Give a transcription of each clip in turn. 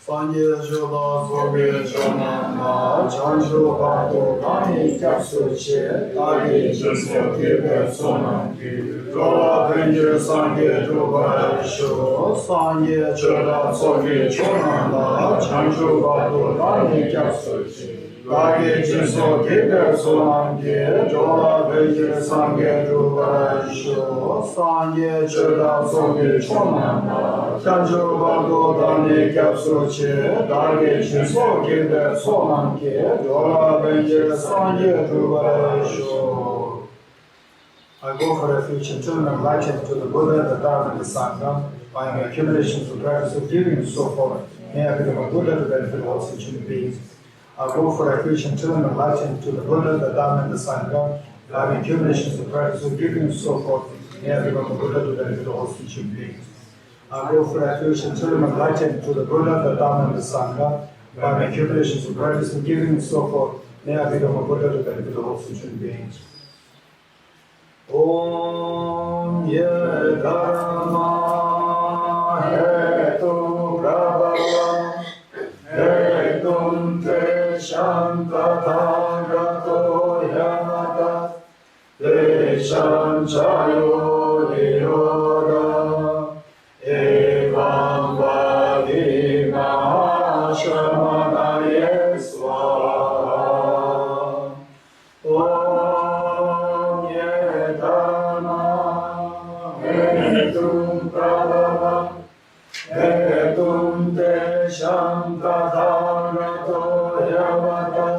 Sangye Shoda Sobe Chonama Chanchu Pato Kani Kyapsu Che Tagi Jinso Kibe Sonam Ki Jola Benje Sangye Juba Sho Sangye Choda Sobe Chonama Chanchu Pato Kani Kyapsu Che Tagi Jinso Kibe Sonam Ki Jola Benje Sangye Juba Sho Sangye Choda Sobe Chonama Chanchu Pato Kani Kyapsu Darge Jinso Kibe Sonam Ki Jola Benje Sangye Juba Sho. I go for refuge until I'm enlightened to the Buddha, the Dharma, and the Sangha, by my accumulations of practice of giving and so forth. May I become a Buddha to benefit all sentient beings. I go for refuge until I'm enlightened to the Buddha, the Dharma, and the Sangha, by my accumulations of practice of giving and so forth. May I become a Buddha to benefit all sentient beings. I go for refuge until I'm enlightened to the Buddha, the Dharma, and the Sangha, by my accumulations of practice of giving and so forth. May I become a Buddha to benefit all sentient beings. Om Ye Dharma Hetu Prabhava Hetum Te Shantata Gato Yamata Te Shanchayo Niroda Evam Vadi Mahashamana Yeswa Etum Te Shantadhagato Yamata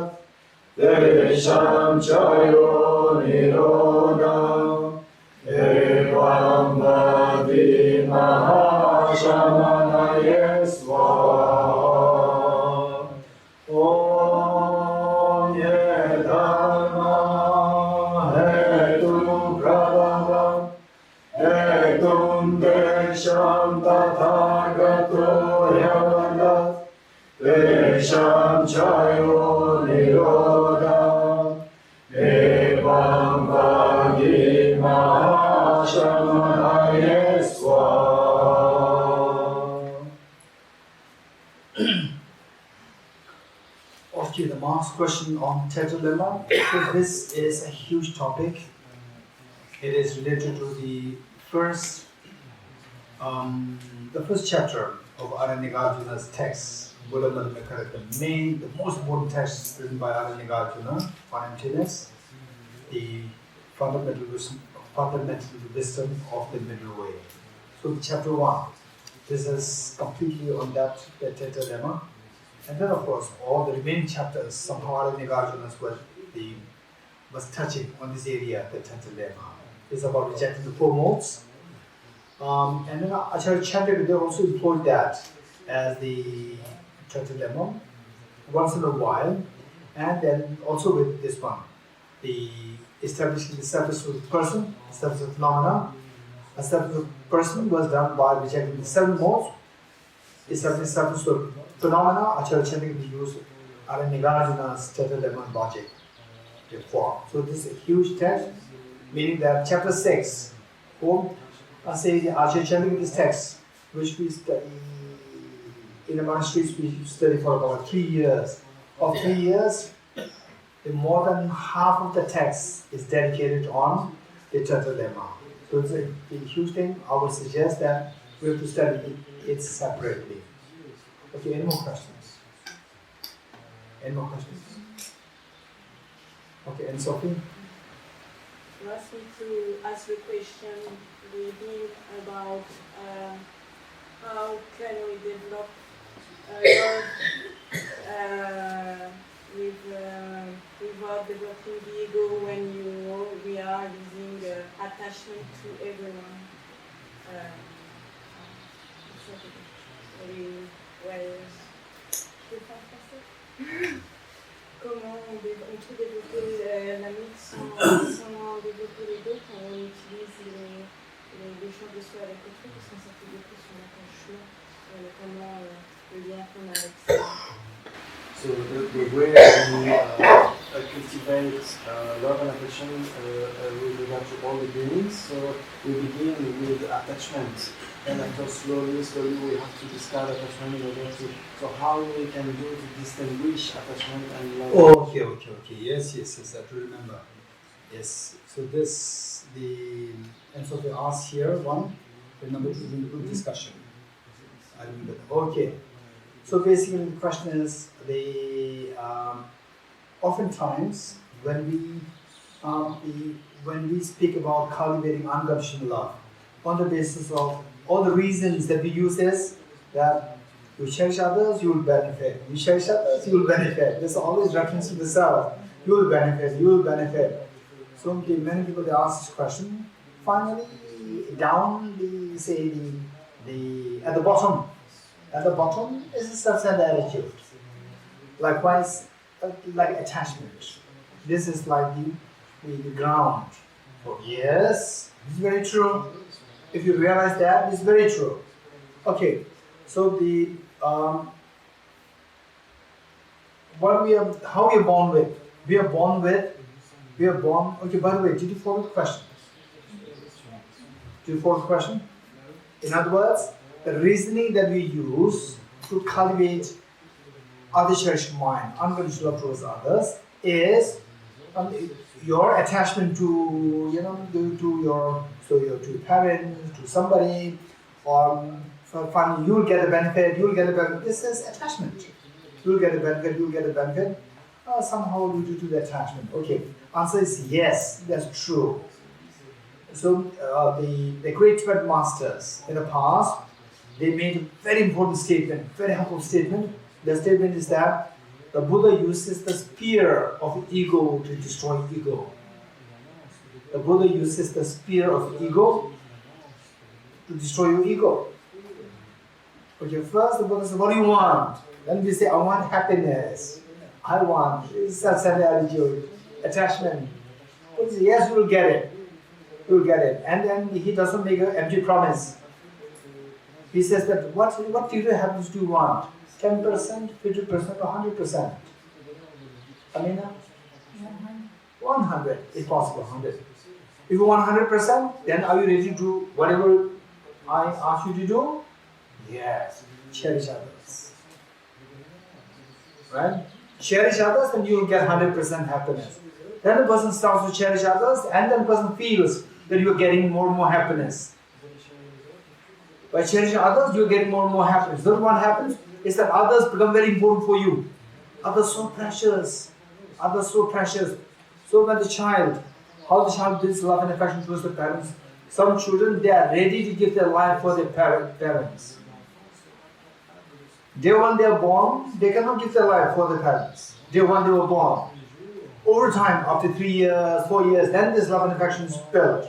Te Shanchayo Niroda Evam Vadi Mahashamana Yeswa Om Ye Dharma Hetu Prabhava Etum Te Shantadhagato Yamata Te Shanchayo Niroda Evam Vadi Mahashamana Yeswa. Okay, the last question on Tetralemma. So this is a huge topic. It is related to the first chapter of Aranyagarjuna's text, Buddha Madhyamaka, the most important text written by Aranyagarjuna on emptiness, the fundamental wisdom of the middle way. So chapter 1, this is completely on that Tetralemma. And then of course, all the remaining chapters, somehow Aranyagarjuna was touching on this area, the Tetralemma. It's about rejecting the four modes. And then Acharya Chandra, they also employed that as the Tetralemma once in a while. And then also with this one, the establishing the status of the person, status of phenomena. A status of person was done by rejecting the seven modes. Establishing status of phenomena, Acharya Chandra used Aranyagarjuna's Tetralemma logic before. So this is a huge text, meaning that chapter 6, I say the Acharya Chandra this text, which we study in the monasteries, we study for about 3 years. Of 3 years, more than half of the text is dedicated on the Tetralemma. So it's a huge thing. I would suggest that we have to study it separately. Okay, any more questions? Any more questions? Okay, and Sophie? You asked me to ask the question reading about how can we develop love without developing the ego when we are using attachment to everyone. Comment on peut développer l'amour sans développer l'ego quand on utilise l'échange de soi avec autrui, parce qu'on s'appuie beaucoup sur l'attachement, notamment le lien qu'on a avec ça. So the way we cultivate love and affection with regard to all the beings, so we begin with attachment. and after slowly we have to discard attachment in order to. So how we can do to distinguish attachment and love? Okay. Yes. I have to remember. Yes. So this the answer they asked here one. The number two is in the group discussion. I remember. Okay. So basically the question is the oftentimes when we speak about cultivating unconditional love, on the basis of all the reasons that we use is that you cherish others, you will benefit. You cherish others, you will benefit. There's always reference to the self. You will benefit. So many people they ask this question. Finally, down at the bottom is the self-centered attitude. Likewise, like attachment. This is like the ground. Oh, yes, it's very true. If you realize that, it's very true. Okay, so how we are born with? We are born. Okay, by the way, did you follow the question? In other words, the reasoning that we use to cultivate other cherished mind, unconditional love towards others, is your attachment to to parents, to somebody, or finally you'll get a benefit. This is attachment. You'll get a benefit. Somehow due to the attachment. Okay. Answer is yes. That's true. So the great Tibetan masters in the past, they made a very important statement, very humble statement. The statement is that the Buddha uses the spear of ego to destroy ego. The Buddha uses the spear of ego to destroy your ego. Okay, first the Buddha says, what do you want? Then we say, I want happiness. I want self-centered attitude, attachment. Buddha says, yes, you will get it. You will get it. And then he doesn't make an empty promise. He says that what happiness do you want? 10%, 50%, or 100%? I mean, 100 if possible, 100. If you want 100%, then are you ready to do whatever I ask you to do? Yes. Cherish others. Right? Cherish others, then you will get 100% happiness. Then the person starts to cherish others, and then the person feels that you are getting more and more happiness. By cherishing others, you are getting more and more happiness. Then what happens is that others become very important for you. Others so precious. So when the child, how the child builds love and affection towards the parents, some children, they are ready to give their life for their parents. Day one they are born, they cannot give their life for their parents. Day one they were born. Over time, after 3 years, 4 years, then this love and affection is built.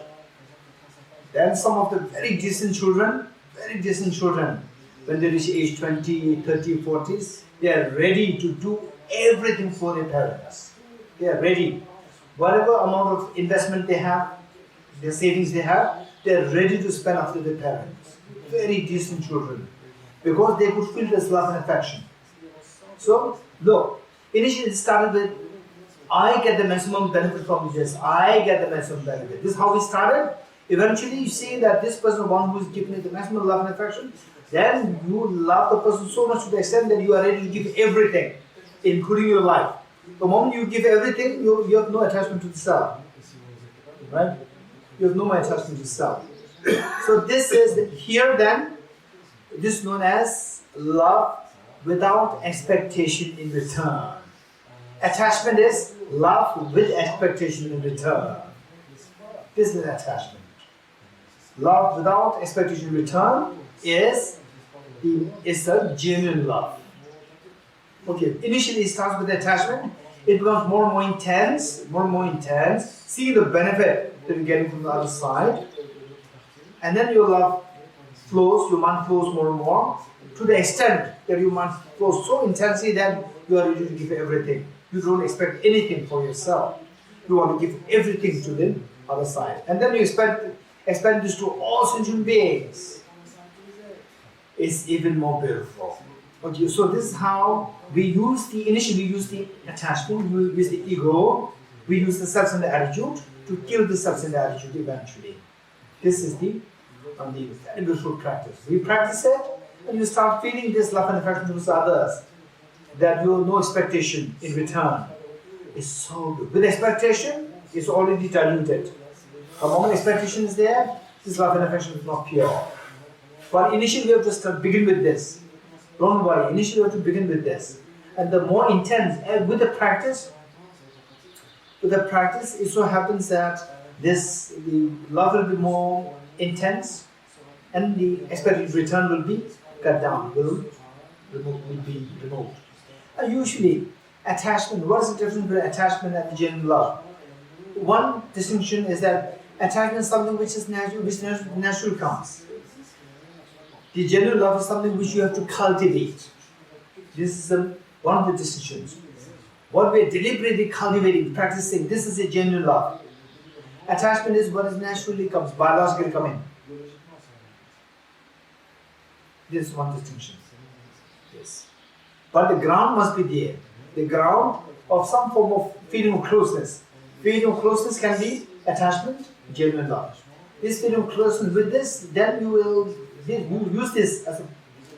Then some of the very decent children, when they reach age 20, 30, 40s, they are ready to do everything for their parents. They are ready. Whatever amount of investment they have, their savings they have, they are ready to spend after their parents. Very decent children. Because they could feel this love and affection. So, look, initially it started with, I get the maximum benefit from this. I get the maximum benefit. This is how we started. Eventually you see that this person, one who is giving the maximum love and affection, then you love the person so much to the extent that you are ready to give everything, including your life. The moment you give everything, you have no attachment to the self. Right? You have no more attachment to the self. So this is, here then, this is known as love without expectation in return. Attachment is love with expectation in return. This is attachment. Love without expectation in return is a genuine love. Okay, initially it starts with attachment, it becomes more and more intense, see the benefit that you're getting from the other side, and then your love flows, your mind flows more and more, to the extent that your mind flows so intensely that you are ready to give everything. You don't expect anything for yourself. You want to give everything to the other side. And then you expand this to all sentient beings. It's even more beautiful. Okay, so this is how we use initially we use the attachment, we use the ego, we use the self-centered attitude to kill the self-centered attitude eventually. This is the on the very beautiful practice. You practice it, and you start feeling this love and affection towards others, that you have no expectation in return. It's so good. With expectation, it's already diluted. The moment expectation is there, this love and affection is not pure. But initially, you have to begin with this. Don't worry. Initially, you have to begin with this, and the more intense with the practice, it so happens that the love will be more intense, and the expected return will be cut down. Will be removed. And usually, attachment. What is the difference between attachment and genuine love? One distinction is that attachment is something which is natural, naturally comes. The genuine love is something which you have to cultivate. This is one of the distinctions. What we are deliberately cultivating, practicing, this is a genuine love. Attachment is what is naturally comes, biologically coming. This is one distinction. Yes. But the ground must be there. The ground of some form of feeling of closeness. Feeling of closeness can be attachment, genuine love. This feeling of closeness with this, then you use this as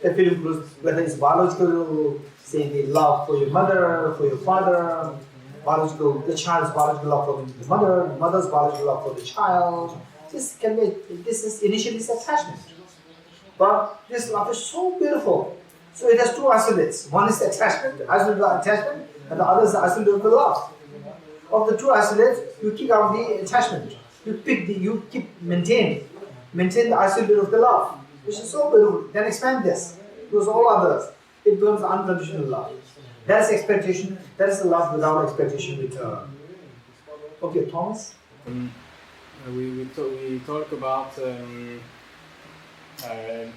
a feeling of closeness, whether it's biological, say the love for your mother, for your father, the child's biological love for the mother, the mother's biological love for the child. This is initially attachment. But this love is so beautiful. So it has two isolates. One is the attachment, the isolate of attachment, and the other is the isolate of the love. Of the two isolates, you kick out the attachment. You keep maintain the isolate of the love, which is so beautiful. Then expand this towards all others. It becomes unconditional love. That is expectation. That is the love without expectation return. Okay, Thomas. We talk about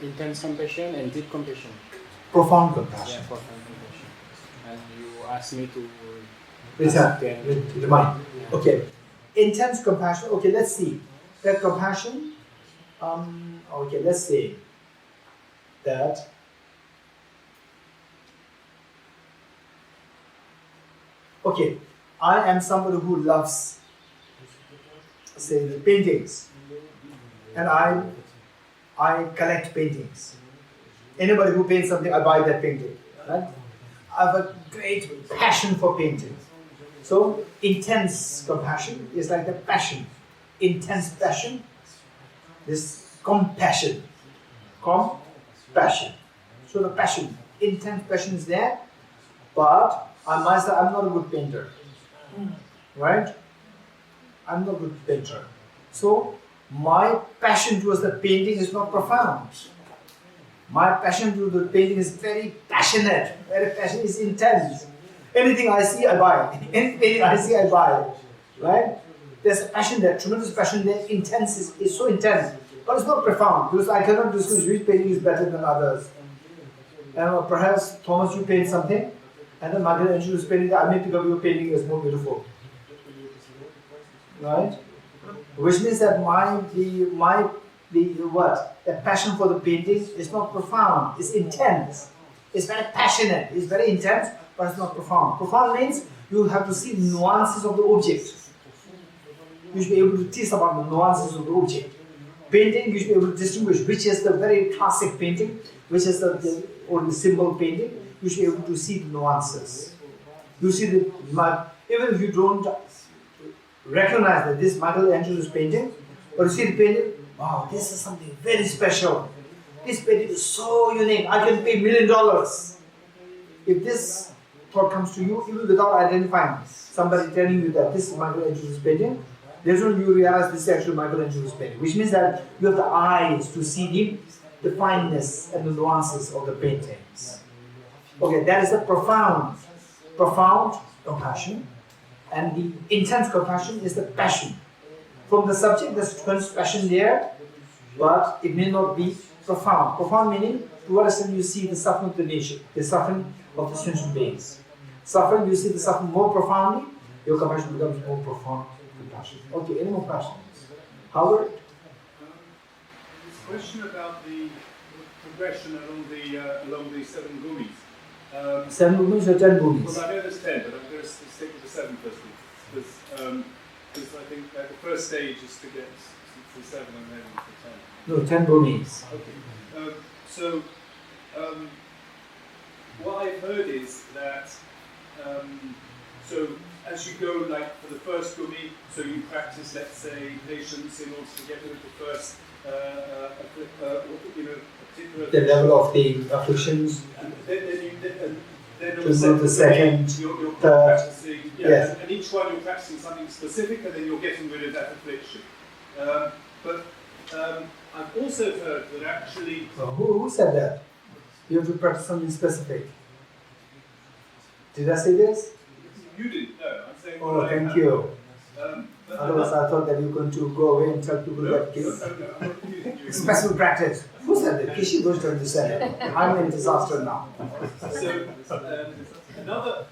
intense compassion and deep compassion. Profound compassion. Yeah, profound compassion. And you asked me to remind. Yeah. Okay. Intense compassion. Okay, let's see. That compassion. Okay, let's say that. Okay, I am somebody who loves, say, the paintings, and I collect paintings. Anybody who paints something, I buy that painting. Right? I have a great passion for painting. So intense compassion is like the passion, intense passion. This compassion. So the passion, intense passion is there, but I myself, I'm not a good painter, right? I'm not a good painter. So my passion towards the painting is not profound. My passion towards the painting is very passionate. Is intense. Anything I see, I buy. Anything I see, I buy. Right? There's a passion there, tremendous passion there. Intense is so intense, but it's not profound because I cannot distinguish which painting is better than others. And perhaps Thomas, you paint something. And then Michelangelo's painting, I may pick up your painting as more beautiful. Right? Which means that the passion for the painting is not profound, it's intense. It's very passionate, it's very intense, but it's not profound. Profound means you have to see the nuances of the object. You should be able to tease about the nuances of the object. Painting, you should be able to distinguish which is the very classic painting, which is the symbol painting. You should be able to see the nuances. You see even if you don't recognize that this Michelangelo's painting, but you see the painting, wow, this is something very special. This painting is so unique. I can pay $1 million. If this thought comes to you, even without identifying somebody telling you that this is Michelangelo's painting, there's when you realize this is actually Michelangelo's painting, which means that you have the eyes to see the fineness and the nuances of the paintings. Okay, that is a profound compassion, and the intense compassion is the passion. From the subject, there's tremendous passion there, but it may not be profound. Profound meaning, to what extent you see the suffering of the nation, the suffering of the sentient beings. Suffering, you see the suffering more profoundly, your compassion becomes more profound compassion. Okay, any more questions? Howard? Question about the progression along the 7 gurus. 7 gurus or 10 gurus? Well, I know there's 10, but I'm going to stick with the 7 first. Because Because I think the first stage is to get to 7 and then to 10. No, 10 bhumis. Okay. So what I've heard is that so as you go, like for the first gumi, so you practice, let's say, patience in order to get rid of the first, particular. The level of the afflictions. Then To the second, you're third, practicing, yes. and each one you're practicing something specific, and then you're getting rid of that affliction. But I've also heard that actually. Who said that? You have to practice something specific. Did I say this? You didn't. No, I'm saying. Oh, thank you. Otherwise, I thought that you're going to go away and tell people that special practice. Who said that? Geshe Damdul said it. I'm in disaster now. So another.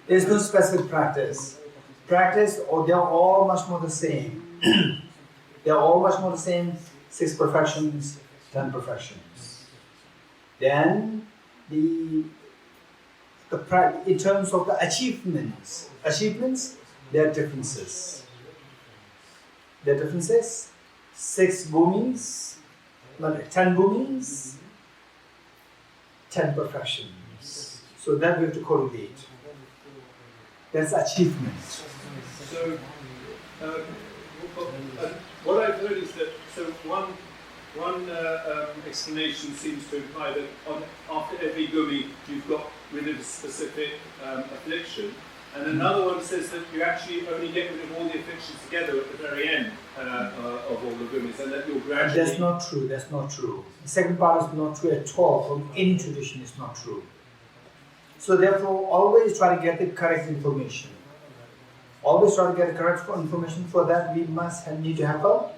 There's no specific practice. Practice, or they're all much more the same. They're all much more the same. 6 perfections, 10 perfections. Then in terms of the achievements, there are differences. 6 bhumis, 10 bhumis, 10 perfections. So that we have to correlate. That's achievement. So what I've heard is that one explanation seems to imply that after every gumi you've got rid of a specific affliction, and another one says that you actually only get rid of all the afflictions together at the very end of all the gumis, and that you're gradually. That's not true. The second part is not true at all. From any tradition, it's not true. So therefore, always try to get the correct information. Always try to get the correct information. For that, we need to have a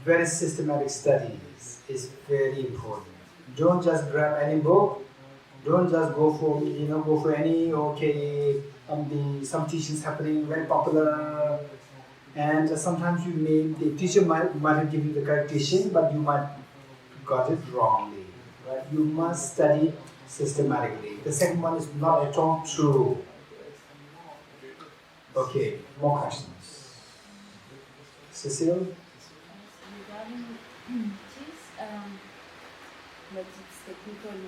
very systematic studies. It's very important. Don't just grab any book. Don't just go for any some teachings happening very popular, and sometimes the teacher might have given you the correct teaching, but you might got it wrongly. Right? You must study systematically. The second one is not at all true. Okay, more questions. Cecile? Regarding this, but it's technical.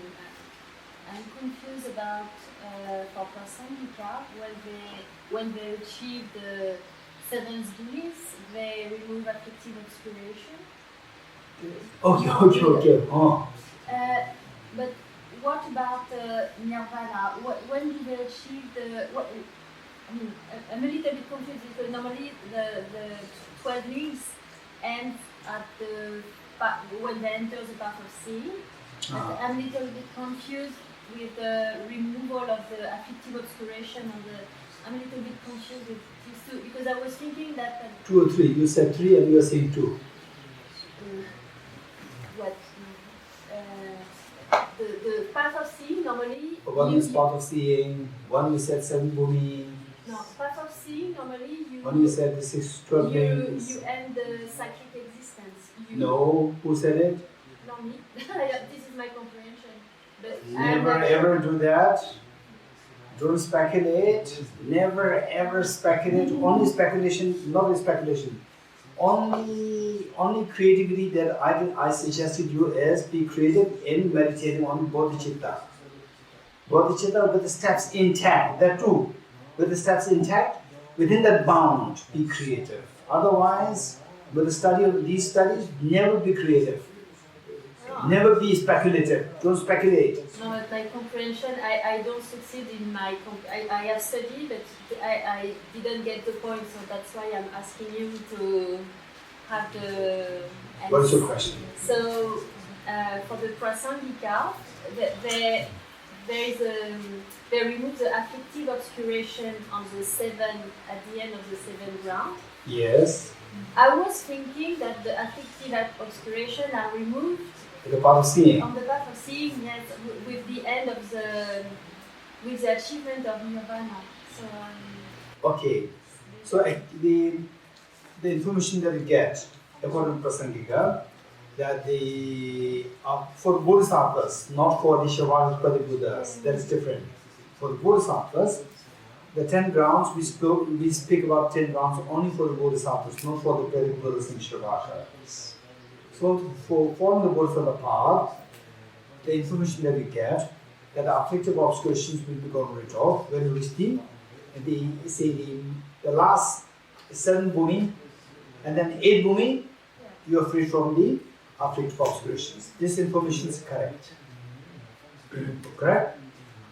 I'm confused about for Prasangika, when they achieve the 7 gumis, they remove affective obscuration. Okay. Oh. But what about Nirvana? When do they achieve the? I'm a little bit confused because normally the 12 gumis end at when they enter the path of seeing. I'm a little bit confused with the removal of the affective obscuration I'm a little bit confused with these two because I was thinking that 2 or 3. You said 3 and you are saying 2. What? The path of seeing normally. One is path of seeing. One you said 7 bhumi. No, path of seeing normally you. One you said the 12 names. You end the psychic existence. No, who said it? Not me. This is my comprehension. But Never ever do that. Don't speculate. Never ever speculate. Only speculation, not speculation. Only creativity that I suggested you is be creative in meditating on Bodhicitta. Bodhicitta with the steps intact. That too. With the steps intact, within that bound, be creative. Otherwise, with the study of these studies, never be creative. Never be speculative. Don't speculate. No, but my comprehension, I don't succeed in my. I have studied, but I didn't get the point, so that's why I'm asking you to have the. What is your question? So, for the Prasangika, they remove the affective obscuration on the 7 at the end of the 7th round. Yes. I was thinking that the affective obscuration are removed. The path of seeing. On the path of seeing, yes, with the end of with the achievement of Nirvana. So. Okay. So the information that you get according to Prasangika, that for Bodhisattvas, not for the Shavaspada Buddhas, that is different. For the Bodhisattvas, The 10 grounds, we speak about 10 grounds only for the Bodhisattvas, not for the Buddhas and Shrivashas. So, for following the Bodhisattva path, the information that we get, that the afflictive obscurations will be gotten rid of when we reach the last 7 bhumi and then 8 bhumi, you are free from the afflictive obscurations. This information is correct. Correct?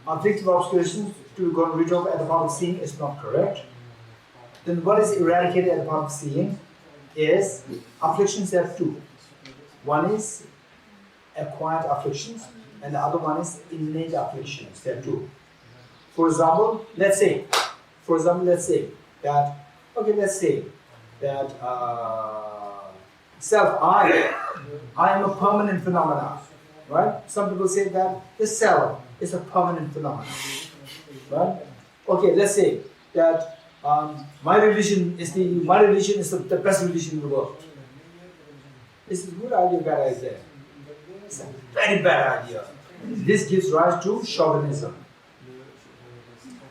Afflictive obscurations to be gotten rid of at the part of seeing is not correct. Then what is eradicated at the part of seeing is afflictions. There are 2. One is acquired afflictions and the other one is innate afflictions. There are 2. For example, let's say that self, I am a permanent phenomenon, right? Some people say that the self is a permanent phenomenon, right? Okay, let's say that my religion is the best religion in the world. Is it a good idea or bad idea? It's a very bad idea. This gives rise to chauvinism.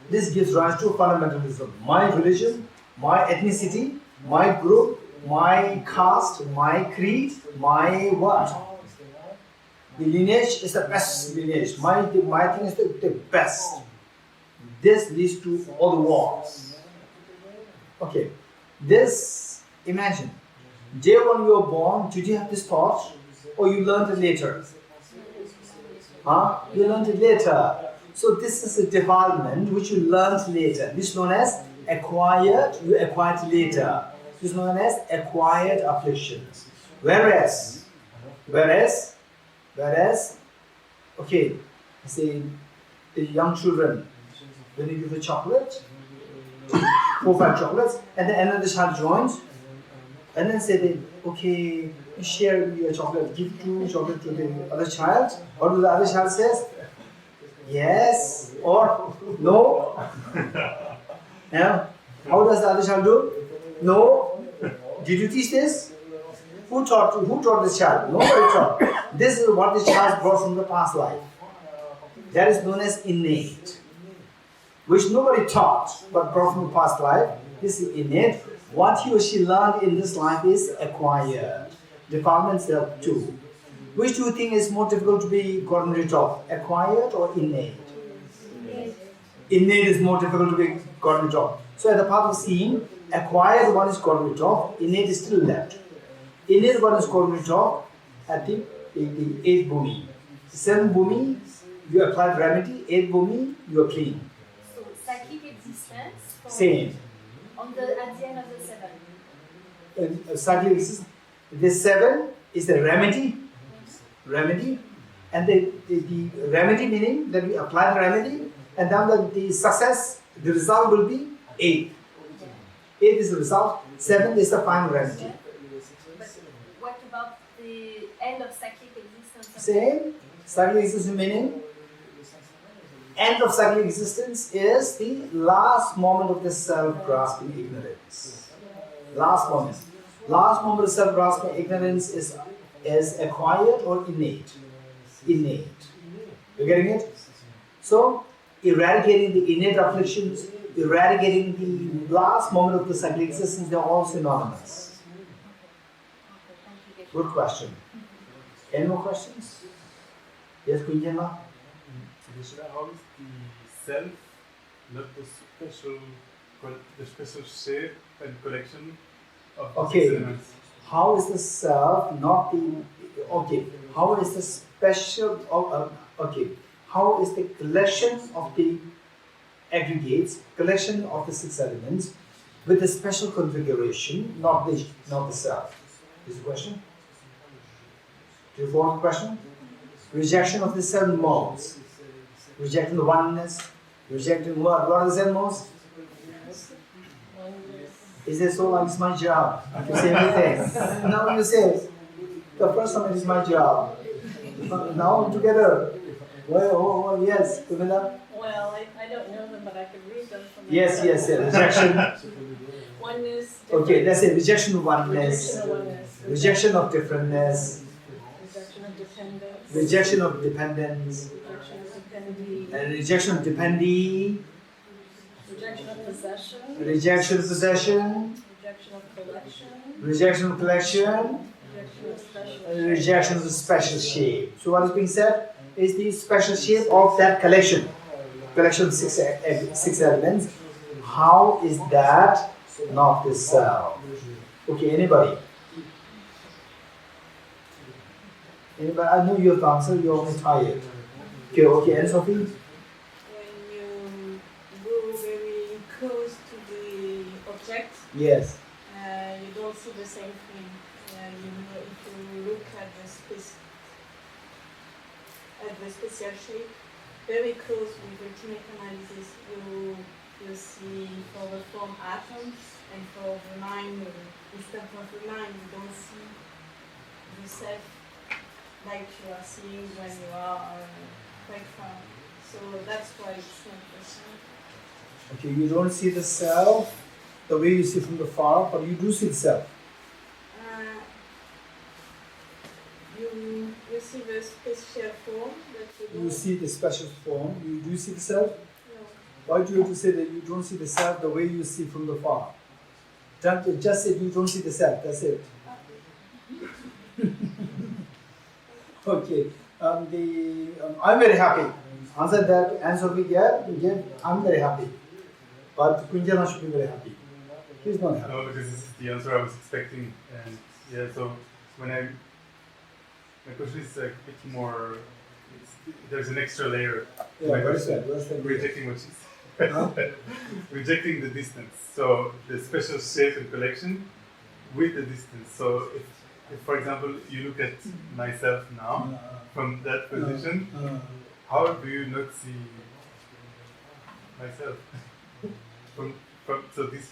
This gives rise to fundamentalism. My religion, my ethnicity, my group, my caste, my creed, my what? The lineage is the best lineage. My thing is the best. This leads to all the wars. Okay. This, imagine, day when you were born, did you have this thought? Or you learned it later? You learned it later. So this is a development which you learned later. This is known as acquired, you acquired later. This is known as acquired afflictions. Whereas, okay, say the young children, when you give a chocolate, 4 or 5 chocolates, and then another child joins, and then say, okay, you share your chocolate, give 2 chocolates to the other child, or the other child says, yes or no. Yeah. How does the other child do? No. Did you teach this? Who taught this child? Nobody taught. This is what the child brought from the past life. That is known as innate, which nobody taught but brought from the past life. This is innate. What he or she learned in this life is acquired. Defilements there are 2. Which do you think is more difficult to be gotten rid of? Acquired or innate? Innate is more difficult to be gotten rid of. So at the path of seeing, acquired one is gotten rid of, innate is still left. Innate one is gotten rid of at the 8th bhumi. 7th bhumi, you apply remedy, 8th bhumi, you are clean. So psychic existence. Same. At the end of the 7. Psychic existence. This 7 is the remedy. And the remedy meaning that we apply the remedy, and then the success, the result will be 8. 8 is the result, 7 is the final remedy. But what about the end of psychic existence? Same. Psychic existence meaning, end of psychic existence is the last moment of the self-grasping ignorance. Last moment. Last moment of self-grasping ignorance is acquired or innate? Innate. You getting it? So, eradicating the innate afflictions, eradicating the last moment of the psychic existence, they are all synonymous. Good question. Any more questions? Yes, Queen Gemma? How is the self not the special shape and collection of these elements? How is the self not the... Okay, how is the special... how is the collection of the aggregates, collection of the 6 elements with the special configuration, not the self? Is the question? Do you follow the question? Rejection of the 7 modes. Rejecting the oneness. Rejecting what? What are the 7 modes? Is it so like it's my job to say everything? Now you say, the first time it is my job. Now together. Well, yes, Camilla? Well, I don't know them, but I can read them from Yes. Rejection. Oneness. Okay, that's it. Rejection of oneness. Rejection of oneness. Rejection of differentness. Rejection of dependence. Rejection of dependence. Rejection of dependence. And rejection of dependee. Rejection of possession. Rejection of possession. Rejection of collection. Rejection of collection. Rejection of special. Rejection of the special shape. So what is being said is the special shape of that collection. Collection of six elements. How is that not the self? Okay, anybody? Anybody? I know you have to answer, you're only tired. Okay, and Sophie? When you go very close to the object, Yes. you don't see the same thing. You know, if you look at the special shape, very close with the chemic analysis, you see for the form atoms, and for the mind, instead of the mind, you don't see the self like you are seeing when you are quite far. So that's why it's not the self. Okay, you don't see the self the way you see from the far, but you do see the self. You see the special form that you don't. You see the special form, you do see the self? No. Why do you have to say that you don't see the self the way you see from the far? Just say you don't see the self, that's it. Okay, I'm very happy. Answer that, answer me, yeah, I'm very happy. But Kunjana should be very happy. He's not happy. No, because this is the answer I was expecting. And yeah, so my question is a bit more, there's an extra layer. Yeah, what is that? What's that? Rejecting what she said. Rejecting the distance. So the special shape and collection with the distance. So if for example, you look at myself now from that position, how do you not see myself? So this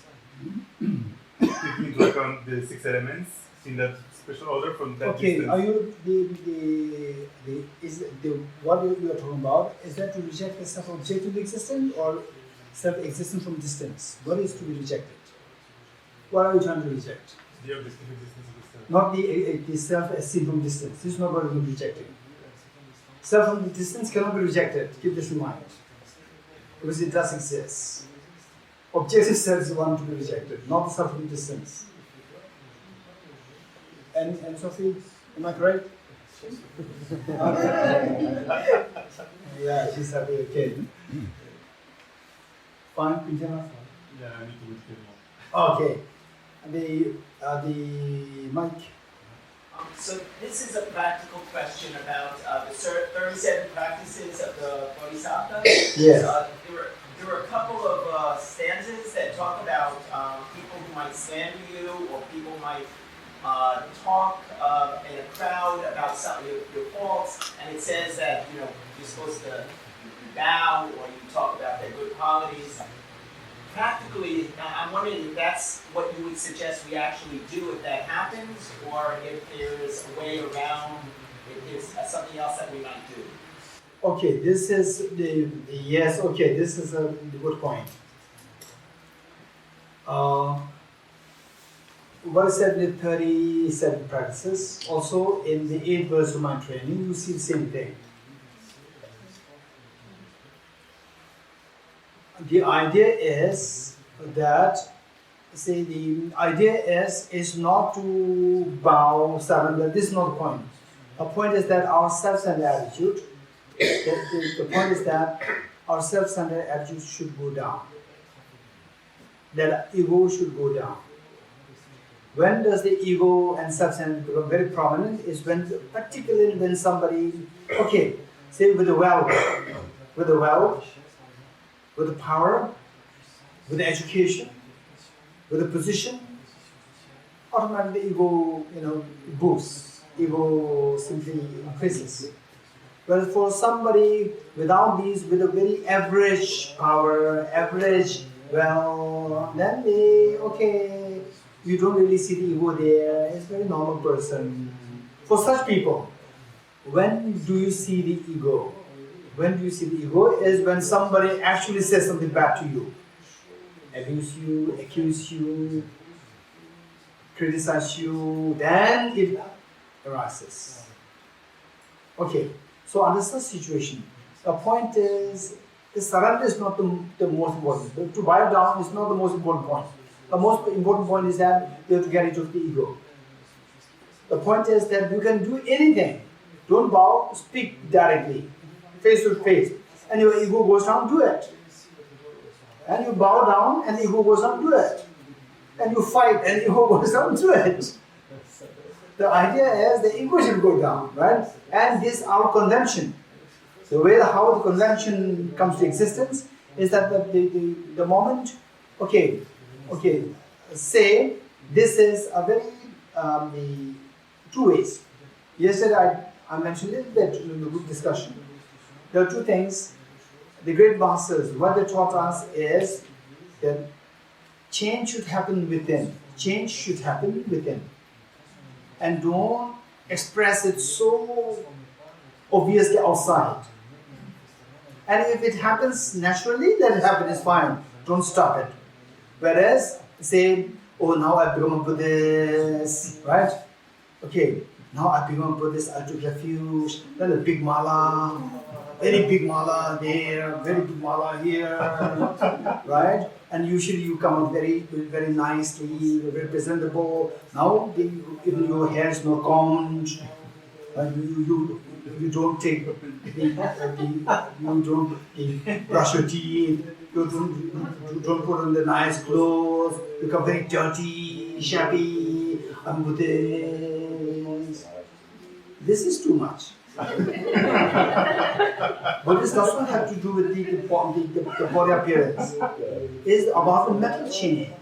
taking into account the 6 elements in that special order from that distance. Are you what you are talking about? Is that to reject the self-objectively existent or self-existent from distance? What is to be rejected? What are you trying to reject? The objective existence of the self. Not the self as seen from distance. This is not what we are rejecting. Self from the distance cannot be rejected. Keep this in mind. Because it does exist. Objective self is the one to be rejected, not the self from distance. And Sophie, am I correct? Yeah, she's happy. Okay. Fine, Pinjana? Yeah, I need to wait more. Okay. The mic. So this is a practical question about the 37 practices of the Bodhicittas. Yes. There were a couple of stanzas that talk about people who might slander you, or people might talk in a crowd about some of your faults, and it says that you're supposed to bow, or you talk about their good qualities. Practically, I'm wondering if that's what you would suggest we actually do if that happens, or if there's a way around, if there's something else that we might do. Okay, this is yes. Okay, this is a good point. What I said in the 37 practices, also in the 8th verse of mind training, you see the same thing. The idea is that, the idea is not to bow, surrender. This is not the point. The point is that our self-centered attitude, the point is that our self-centered attitude should go down. That ego should go down. When does the ego and self-centered become very prominent? Is when, particularly when somebody, okay, say with the wealth, with the power, with the education, with the position, automatically the ego, boosts. Ego simply increases. But for somebody without these, with a very average power, average wealth, then you don't really see the ego there. It's a very normal person. For such people, when do you see the ego? When do you see the ego is when somebody actually says something bad to you. Abuse you, accuse you, criticize you, then it arises. Okay, so under such situation, the point is The surrender is not the most important. To bow down is not the most important point. The most important point is that you have to get rid of the ego. The point is that you can do anything. Don't bow, speak directly, face to face. And your ego goes down, do it. And you bow down and the ego goes down, do it. And you fight and the ego goes down, do it. The idea is the ego should go down, right? And this our convention. The way how the convention comes to existence is that the moment, okay, say this is a very the two ways. Yesterday I mentioned a little bit in the group discussion. There are two things. The great masters, what they taught us is that change should happen within. Change should happen within. And don't express it so obviously outside. And if it happens naturally, let it happen, it's fine. Don't stop it. Whereas, say, oh, now I've become a Buddhist, right? Okay, now I've become a Buddhist, I took refuge, then a big mala, very big mala there, very big mala here, right? And usually you come out very, very nicely, very presentable. Now, even your hair is not combed, you don't take you don't brush your teeth, you don't put on the nice clothes, you become very dirty, shabby, I'm Buddhist. This is too much. But this does not have to do with the body appearance. It's about the mental change.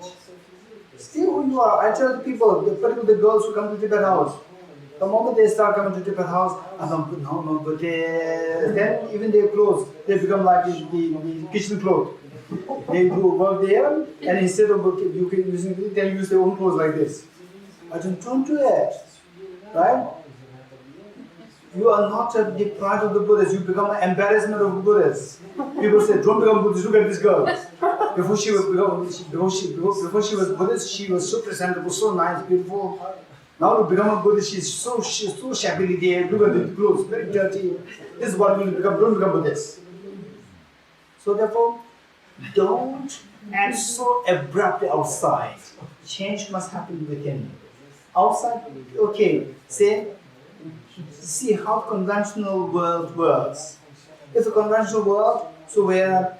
Still who you are. I tell the people, particularly the girls who come to Tibet house, the moment they start coming to Tibet house, then even their clothes, they become like the kitchen clothes. They do work there, and instead of using it, they use their own clothes like this. I don't do it, right? You are not a deprived of the Buddhists. You become an embarrassment of the Buddhists. People say, don't become Buddhist. Look at this girl. Before she was Buddhist, she was so presentable, so nice, beautiful. Now to become a Buddhist, she's so shabbily there. Look at the clothes, very dirty. This is what will become. Don't become Buddhist. So therefore, don't act so abruptly outside. Change must happen within. Outside, okay. See how conventional world works. If a conventional world, so where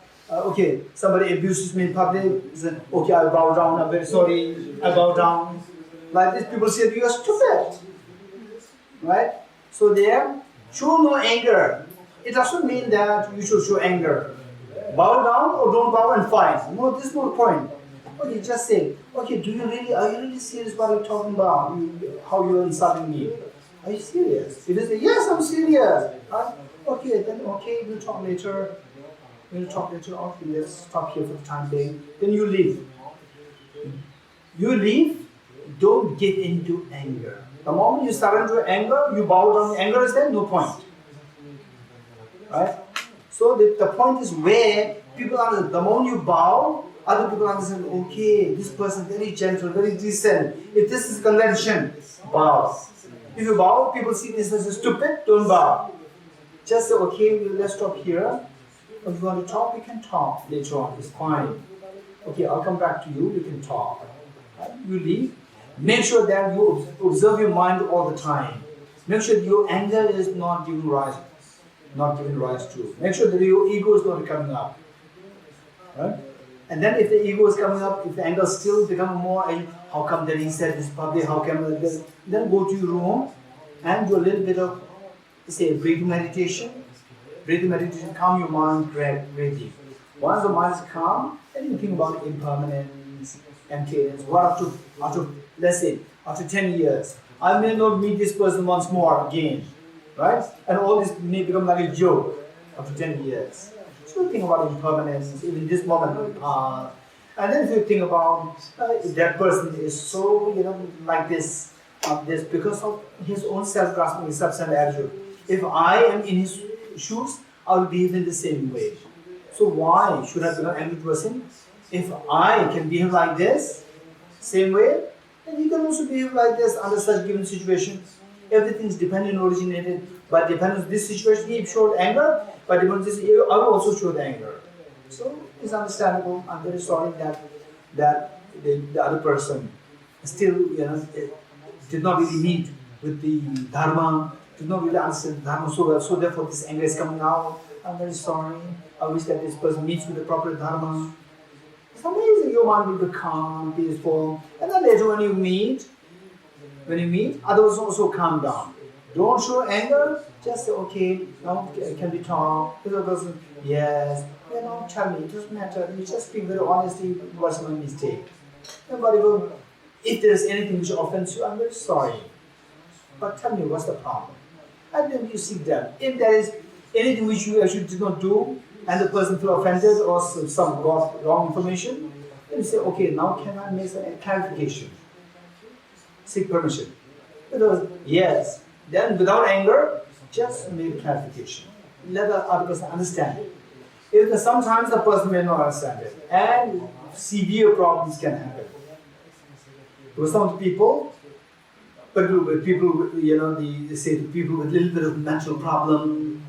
somebody abuses me in public, then okay, I bow down. I'm very sorry. I bow down. Like this, people say you are stupid, right? So there, show no anger. It doesn't mean that you should show anger. Bow down or don't bow and fight. No, this is not the point. Okay, just say, okay, are you really serious what you're talking about? How you're insulting me? Are you serious? If you say, yes, I'm serious. Okay, then okay, we'll talk later. Okay, let's stop here for the time being. Then you leave. You leave. Don't get into anger. The moment you surrender to anger, you bow down. Anger is there, no point. Right? So the point is where people understand. The moment you bow, other people understand, okay, this person very gentle, very decent. If this is convention, bow. If you bow, people see this as stupid, don't bow. Just say, okay, let's stop here. If you want to talk, we can talk later on. It's fine. Okay, I'll come back to you, we can talk. Right? You leave. Make sure that you observe your mind all the time. Make sure your anger is not giving rise to. Make sure that your ego is not coming up. Right? And then if the ego is coming up, if the anger still becomes more, how come that he said this public, how come this? Then go to your room and do a little bit of, say, breathing meditation. Breathing meditation, calm your mind greatly. Once the mind is calm, then you think about impermanence, emptiness. What after, let's say, after 10 years, I may not meet this person once more again, right? And all this may become like a joke after 10 years. So you think about impermanence, even this moment will pass. And then if you think about if that person is so, like this, because of his own self-grasping, self-centered attitude. If I am in his shoes, I will behave in the same way. So why should I become angry towards him? If I can behave like this, same way, then he can also behave like this under such given situation. Everything's dependent originated, but depending on this situation, he showed anger, but depending on this, I also showed anger. So it's understandable. I'm very sorry that the other person still, did not really meet with the dharma, did not really understand the dharma so well. So therefore, this anger is coming out. I'm very sorry. I wish that this person meets with the proper dharma. It's amazing. Your mind will be calm, peaceful, and then later when you meet, others also calm down. Don't show anger. Just say, okay, now can we talk? The other person, yes. Tell me, it doesn't matter. You just speak very honestly. What's my mistake? And whatever. If there is anything which offends you, I'm very sorry. But tell me, what's the problem? And then you seek them. If there is anything which you actually did not do, and the person feels offended or some got wrong information, then you say, okay, now can I make a clarification? Seek permission. Because, yes, then without anger, just make clarification. Let the other person understand it. If sometimes the person may not understand it, and severe problems can happen. Because some of the people, they say the people with a little bit of mental problem,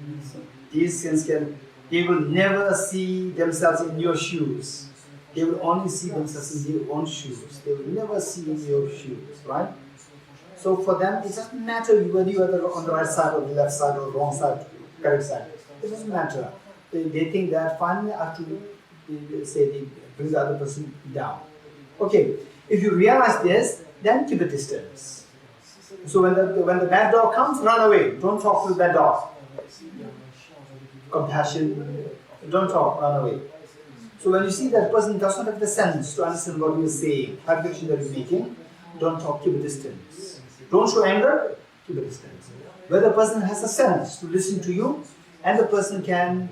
these things they will never see themselves in your shoes. They will only see themselves in their own shoes. They will never see in your shoes, right? So for them, it doesn't matter whether you are on the right side or the left side or the wrong side, correct side. It doesn't matter. They think that finally I have to they bring the other person down. Okay, if you realize this, then keep a distance. So when the bad dog comes, run away. Don't talk to the bad dog. Compassion, don't talk, run away. So when you see that person does not have the sense to understand what you are saying, clarification that you are making, don't talk, keep a distance. Don't show anger, keep a distance. Where the person has a sense to listen to you, and the person can,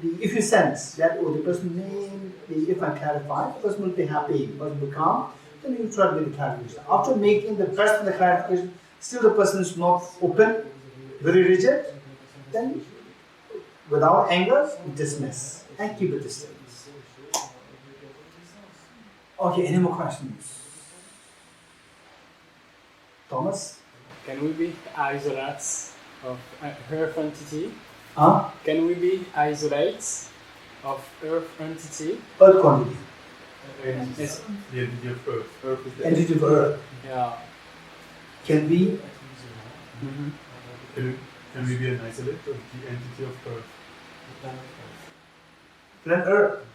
if you sense that, the person may, if I clarify, the person will be happy, the person will be calm, then you try to get the clarification. After making the first the clarification, still the person is not open, very rigid, then without anger, dismiss and keep a distance. Okay, any more questions? Thomas? Can we be isolates of earth entity? Huh? Can we be isolates of earth entity? Earth quantity. Yes. The entity of Earth. Earth is the Entity of Earth. Yeah. Can be. Can we be an isolate of the entity of Earth? Planet Earth.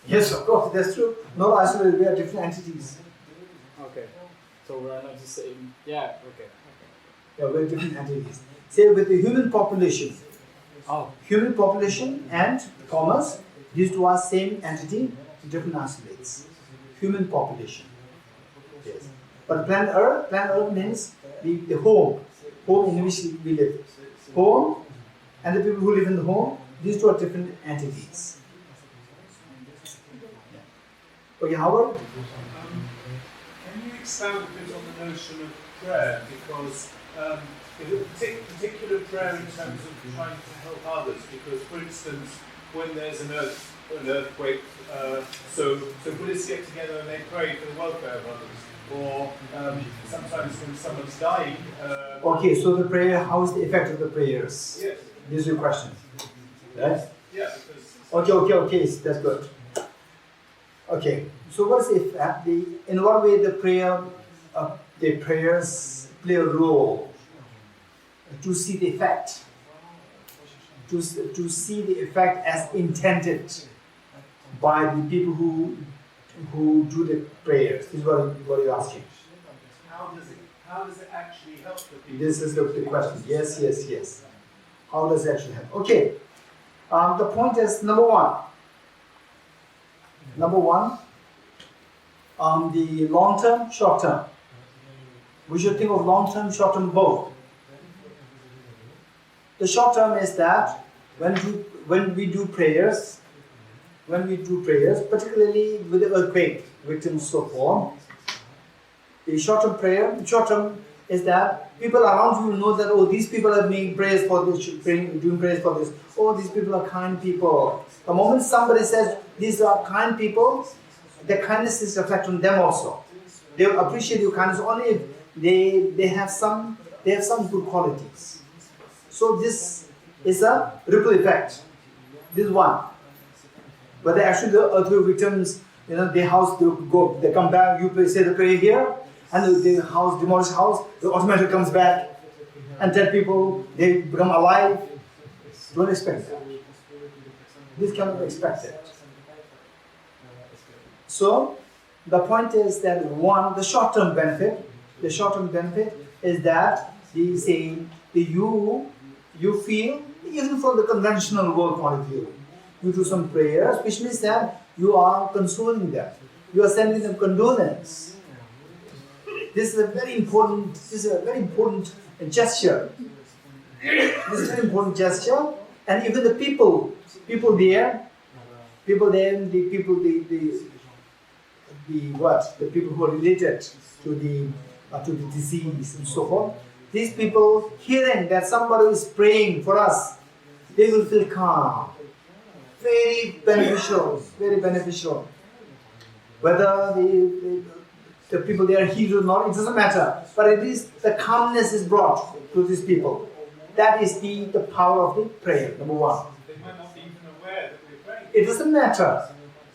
Yes, of course, that's true. Not isolated, we are different entities. Okay. So we are not the same. Yeah, okay. Yeah, we're different entities. Say with the human population. Oh. Human population and commerce, these two are same entity, different isolates. Human population. Yes. But planet Earth means the home in which we live. Home and the people who live in the home, these two are different entities. Yeah. Okay, Howard? Can you expand a bit on the notion of prayer? Because is it a particular prayer in terms of trying to help others? Because, for instance, when there's an earthquake, so Buddhists get together and they pray for the welfare of others. Or sometimes when someone's dying. Okay, so the prayer, how is the effect of the prayers? Yes. This is your question. Right? Yeah. Because Okay, that's good. Okay, so what is the effect? In what way the prayers play a role to see the effect? To see the effect as intended by the people who do the prayers. This is what you're asking. how does it actually help the people? This is the question. Yes. How does it actually help? Okay. The point is number one, the long term, short term. We should think of long term, short term both. The short term is that when we do prayers, particularly with the earthquake victims so forth, the short term is that people around you know that, these people are making prayers for this, doing prayers for this. These people are kind people. The moment somebody says these are kind people, the kindness is reflected on them also. They will appreciate your kindness only if they have some good qualities. So this is a ripple effect. This one. But actually the earthquake victims, their house, they come back, you say the prayer here, and the house, demolished house, the automatically comes back, and dead people, they become alive. Don't expect that. This cannot be expected. So the point is that the short-term benefit is that you feel, even from the conventional world point of view, you do some prayers, which means that you are consoling them. You are sending them condolence. This is a very important gesture. This is a very important gesture, and even the people there, the people who are related to the disease and so forth, these people hearing that somebody is praying for us, they will feel calm. Very beneficial, very beneficial. Whether the people they are healed or not, it doesn't matter. But at least the calmness is brought to these people. That is the power of the prayer, number one. They might not be even aware that we're praying. It doesn't matter.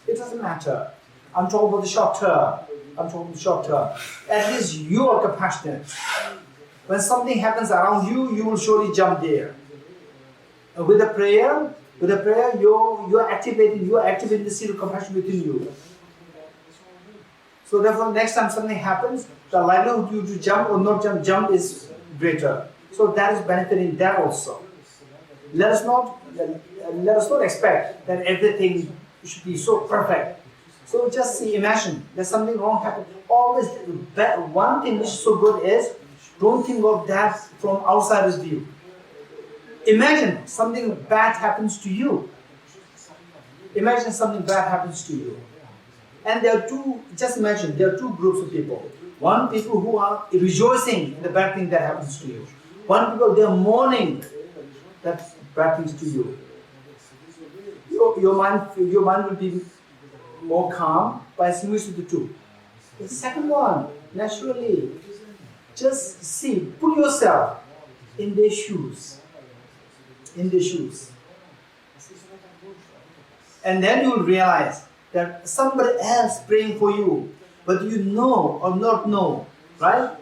It doesn't matter. I'm talking about the short term. At least you are compassionate. When something happens around you, you will surely jump there. And with the prayer, you are activating the seed of compassion within you. So therefore, next time something happens, the likelihood you to jump or not jump is greater. So that is benefiting that also. Let us not expect that everything should be so perfect. So just imagine there's something wrong happen. Always, one thing which is so good is don't think of that from outsider's view. Imagine something bad happens to you. Imagine something bad happens to you. And there are two groups of people. One, people who are rejoicing in the bad thing that happens to you. One, people, they are mourning that bad things to you. Your mind will be more calm by switching the two. The second one, naturally, just put yourself in their shoes. And then you will realize that somebody else praying for you, whether you know or not know, right?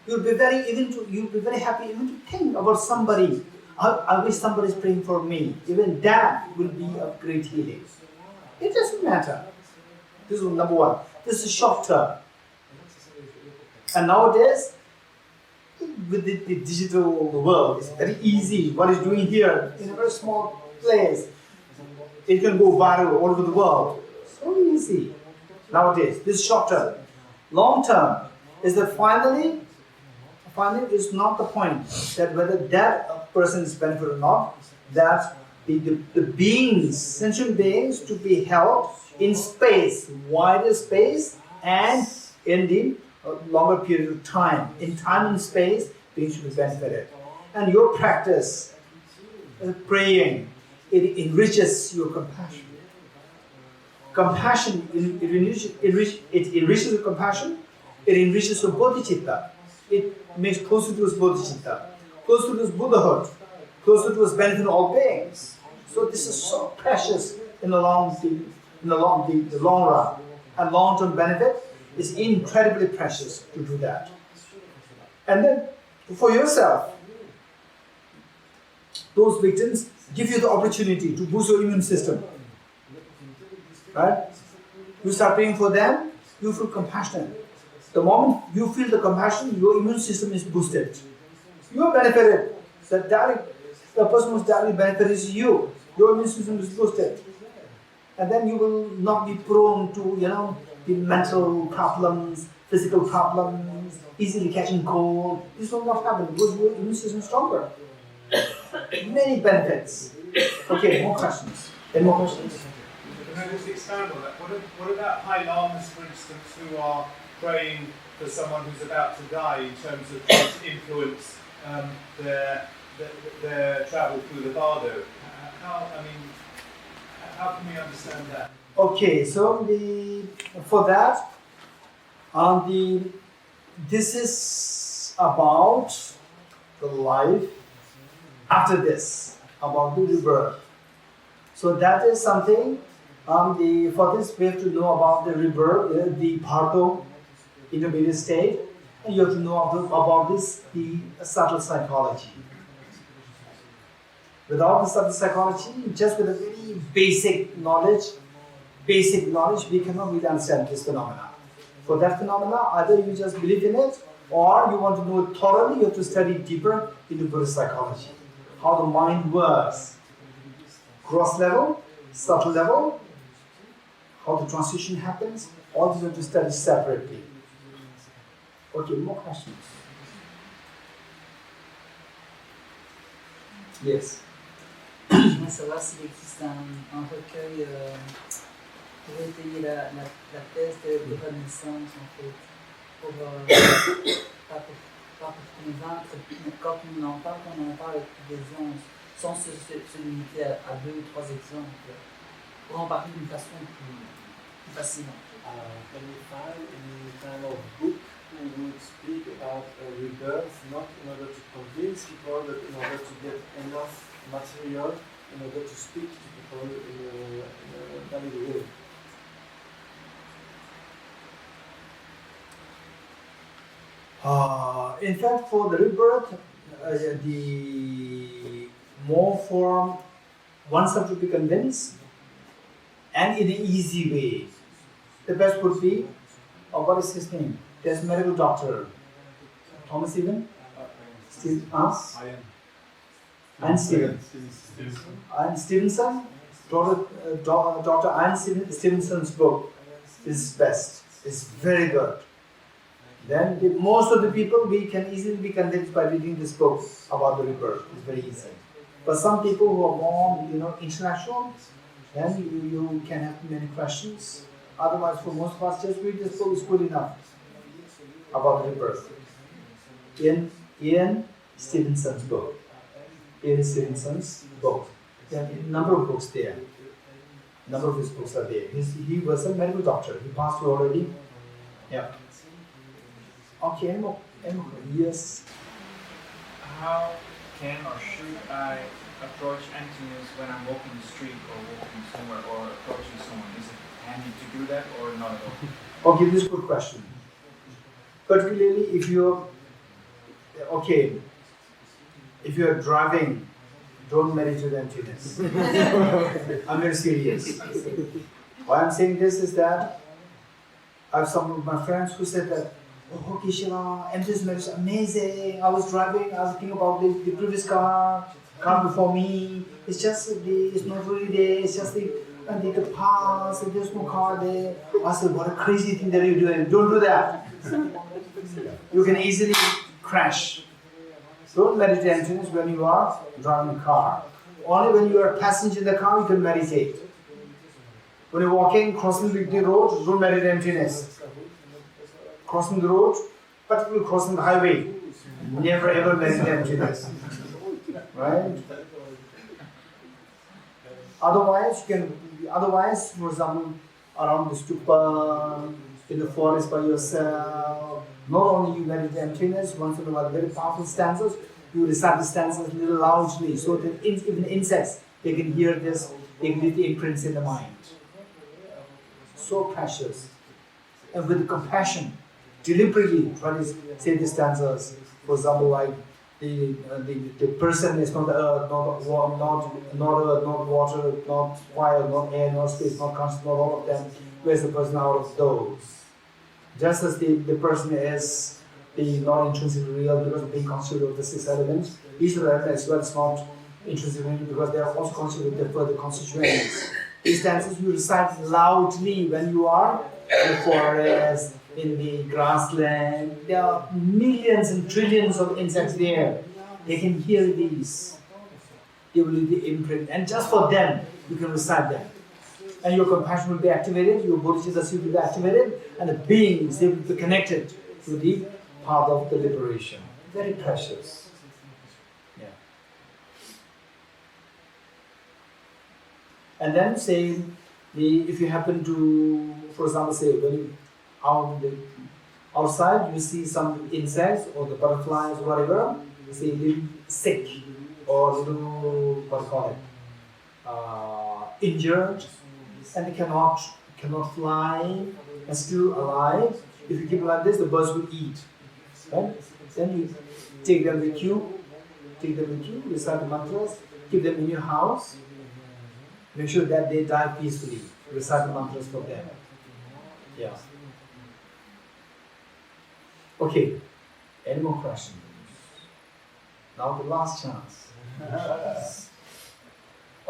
You'll be very happy even to think about somebody. I wish somebody is praying for me. Even that will be a great healing. It doesn't matter. This is number one. This is short term. And nowadays, with the digital world, it's very easy. What is doing here in a very small place, it can go viral all over the world. So easy. Nowadays, this is short term. Long term is that finally is not the point that whether that person is benefited or not, that the beings, sentient beings, to be held in space, wider space, and in the longer period of time. In time and space, beings should be benefited. And your practice, praying, it enriches your compassion. Compassion, it enriches your compassion, it enriches your bodhicitta. It makes closer to us bodhicitta, closer to us Buddhahood, closer to us benefiting all beings. So this is so precious in the long run. And long-term benefit is incredibly precious to do that. And then for yourself, those victims give you the opportunity to boost your immune system. Right? You start praying for them, you feel compassionate. The moment you feel the compassion, your immune system is boosted. You are benefited. The person who's directly benefited is you. Your immune system is boosted. And then you will not be prone to, the mental problems, physical problems, easily catching cold. This will not happen because your immune system is stronger. Many benefits. Okay, more questions. Any more questions? Can I just expand on that? What about high lamas, for instance, who are praying for someone who's about to die in terms of trying to influence their travel through the bardo? How can we understand that? Okay, so for that, this is about the life after this, about the rebirth. So that is something, for this we have to know about the rebirth, the Bharto intermediate state, and you have to know about this, the subtle psychology. Without the subtle psychology, just with a very basic knowledge, we cannot really understand this phenomena. For that phenomena, either you just believe in it, or you want to know it thoroughly, you have to study deeper into Buddhist psychology. How the mind works. Gross level, subtle level, how the transition happens, all these you have to study separately. Okay, more questions? Yes. Je voudrais savoir s'il existe un recueil pour étayer la thèse de renaissance, en fait, pas pour convaincre, mais quand on en parle avec des gens, sans se limiter à 2 ou 3 exemples, pour en parler d'une façon plus facile. Can you find any kind of book who would speak about rebirth, not in order to convince people, but in order to get enough material in order to speak to people in a valid way? In fact, for the rebirth, the more for oneself to be convinced, and in an easy way, the best would be, what is his name? There's a medical doctor, Thomas Even? Ian Stevenson, Dr. Ian Stevenson's book is best. It's very good. Then most of the people, we can easily be convinced by reading this book about the rebirth. It's very easy. But some people who are more, intellectual, then you can have many questions. Otherwise, for most of us, just read this book is good enough about the rebirth. Ian Stevenson's book. Ian Stevenson's book. There are a number of books there. A number of his books are there. He was a medical doctor. He passed away already. Yeah. Okay, yes. How can or should I approach emptiness when I'm walking the street or walking somewhere or approaching someone? Is it handy to do that or not at all? Okay, this is a good question. Particularly if you're driving, don't meditate emptiness. I'm very serious. Why I'm saying this is that I have some of my friends who said that, oh, Geshe, emptiness meditation, amazing. I was driving, I was thinking about the previous car before me. It's just, it's not really there, it's just and they could pass, and there's no car there. I said, what a crazy thing that you're doing. Don't do that. You can easily crash. Don't meditate emptiness when you are driving a car. Only when you are a passenger in the car, you can meditate. When you're walking, crossing the road, don't meditate emptiness. Crossing the road, particularly crossing the highway, never ever meditate emptiness. Right? Otherwise, for example, around the stupa, in the forest by yourself, not only you meditate emptiness, once in a while, very powerful stanzas, you recite the stanzas a little loudly, so that even insects, they can hear this, they can leave the imprints in the mind. So precious. And with compassion, deliberately try to say the stanzas. For example, like the person is not earth, not water, not fire, not air, not space, not consciousness, not all of them. Where's the person out of those? Just as the person is not intrinsically real because of being constituted of the 6 elements, each of the elements as well is not intrinsically real because they are also constituted of the further constituents. These stanzas you recite loudly when you are in the forest, in the grassland. There are millions and trillions of insects there. They can hear these. They will leave the imprint. And just for them, you can recite them. And your compassion will be activated, your bodhicittas will be activated, and the beings, they will be connected to the path of the liberation. Very precious. Yeah. And then say, if you happen to, for example, say when you out outside you see some insects or the butterflies, whatever, you see little sick or little, what do you call it, injured, and they cannot fly and still alive. If you keep it like this, the birds will eat. Right? Then you take them with you, recite the mantras, keep them in your house, make sure that they die peacefully. Recite the mantras for them. Yeah. Okay. Any more questions? Now the last chance.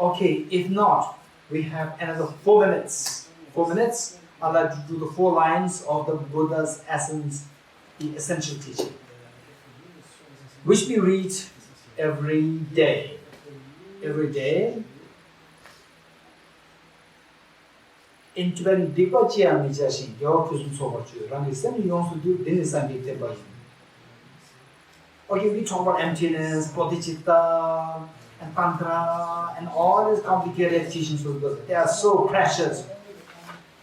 Okay, if not, we have another 4 minutes. 4 minutes, I'd like to do the 4 lines of the Buddha's essence, the essential teaching, which we read every day. Every day. In Tibetan, Dikpa Chia Mi Jashin, Yo Kusum Sobachu, Rangi Sen, you also do Dinisan Dikpa. Okay, we talk about emptiness, Bodhicitta, and Tantra, and all these complicated teachings of Buddha. They are so precious.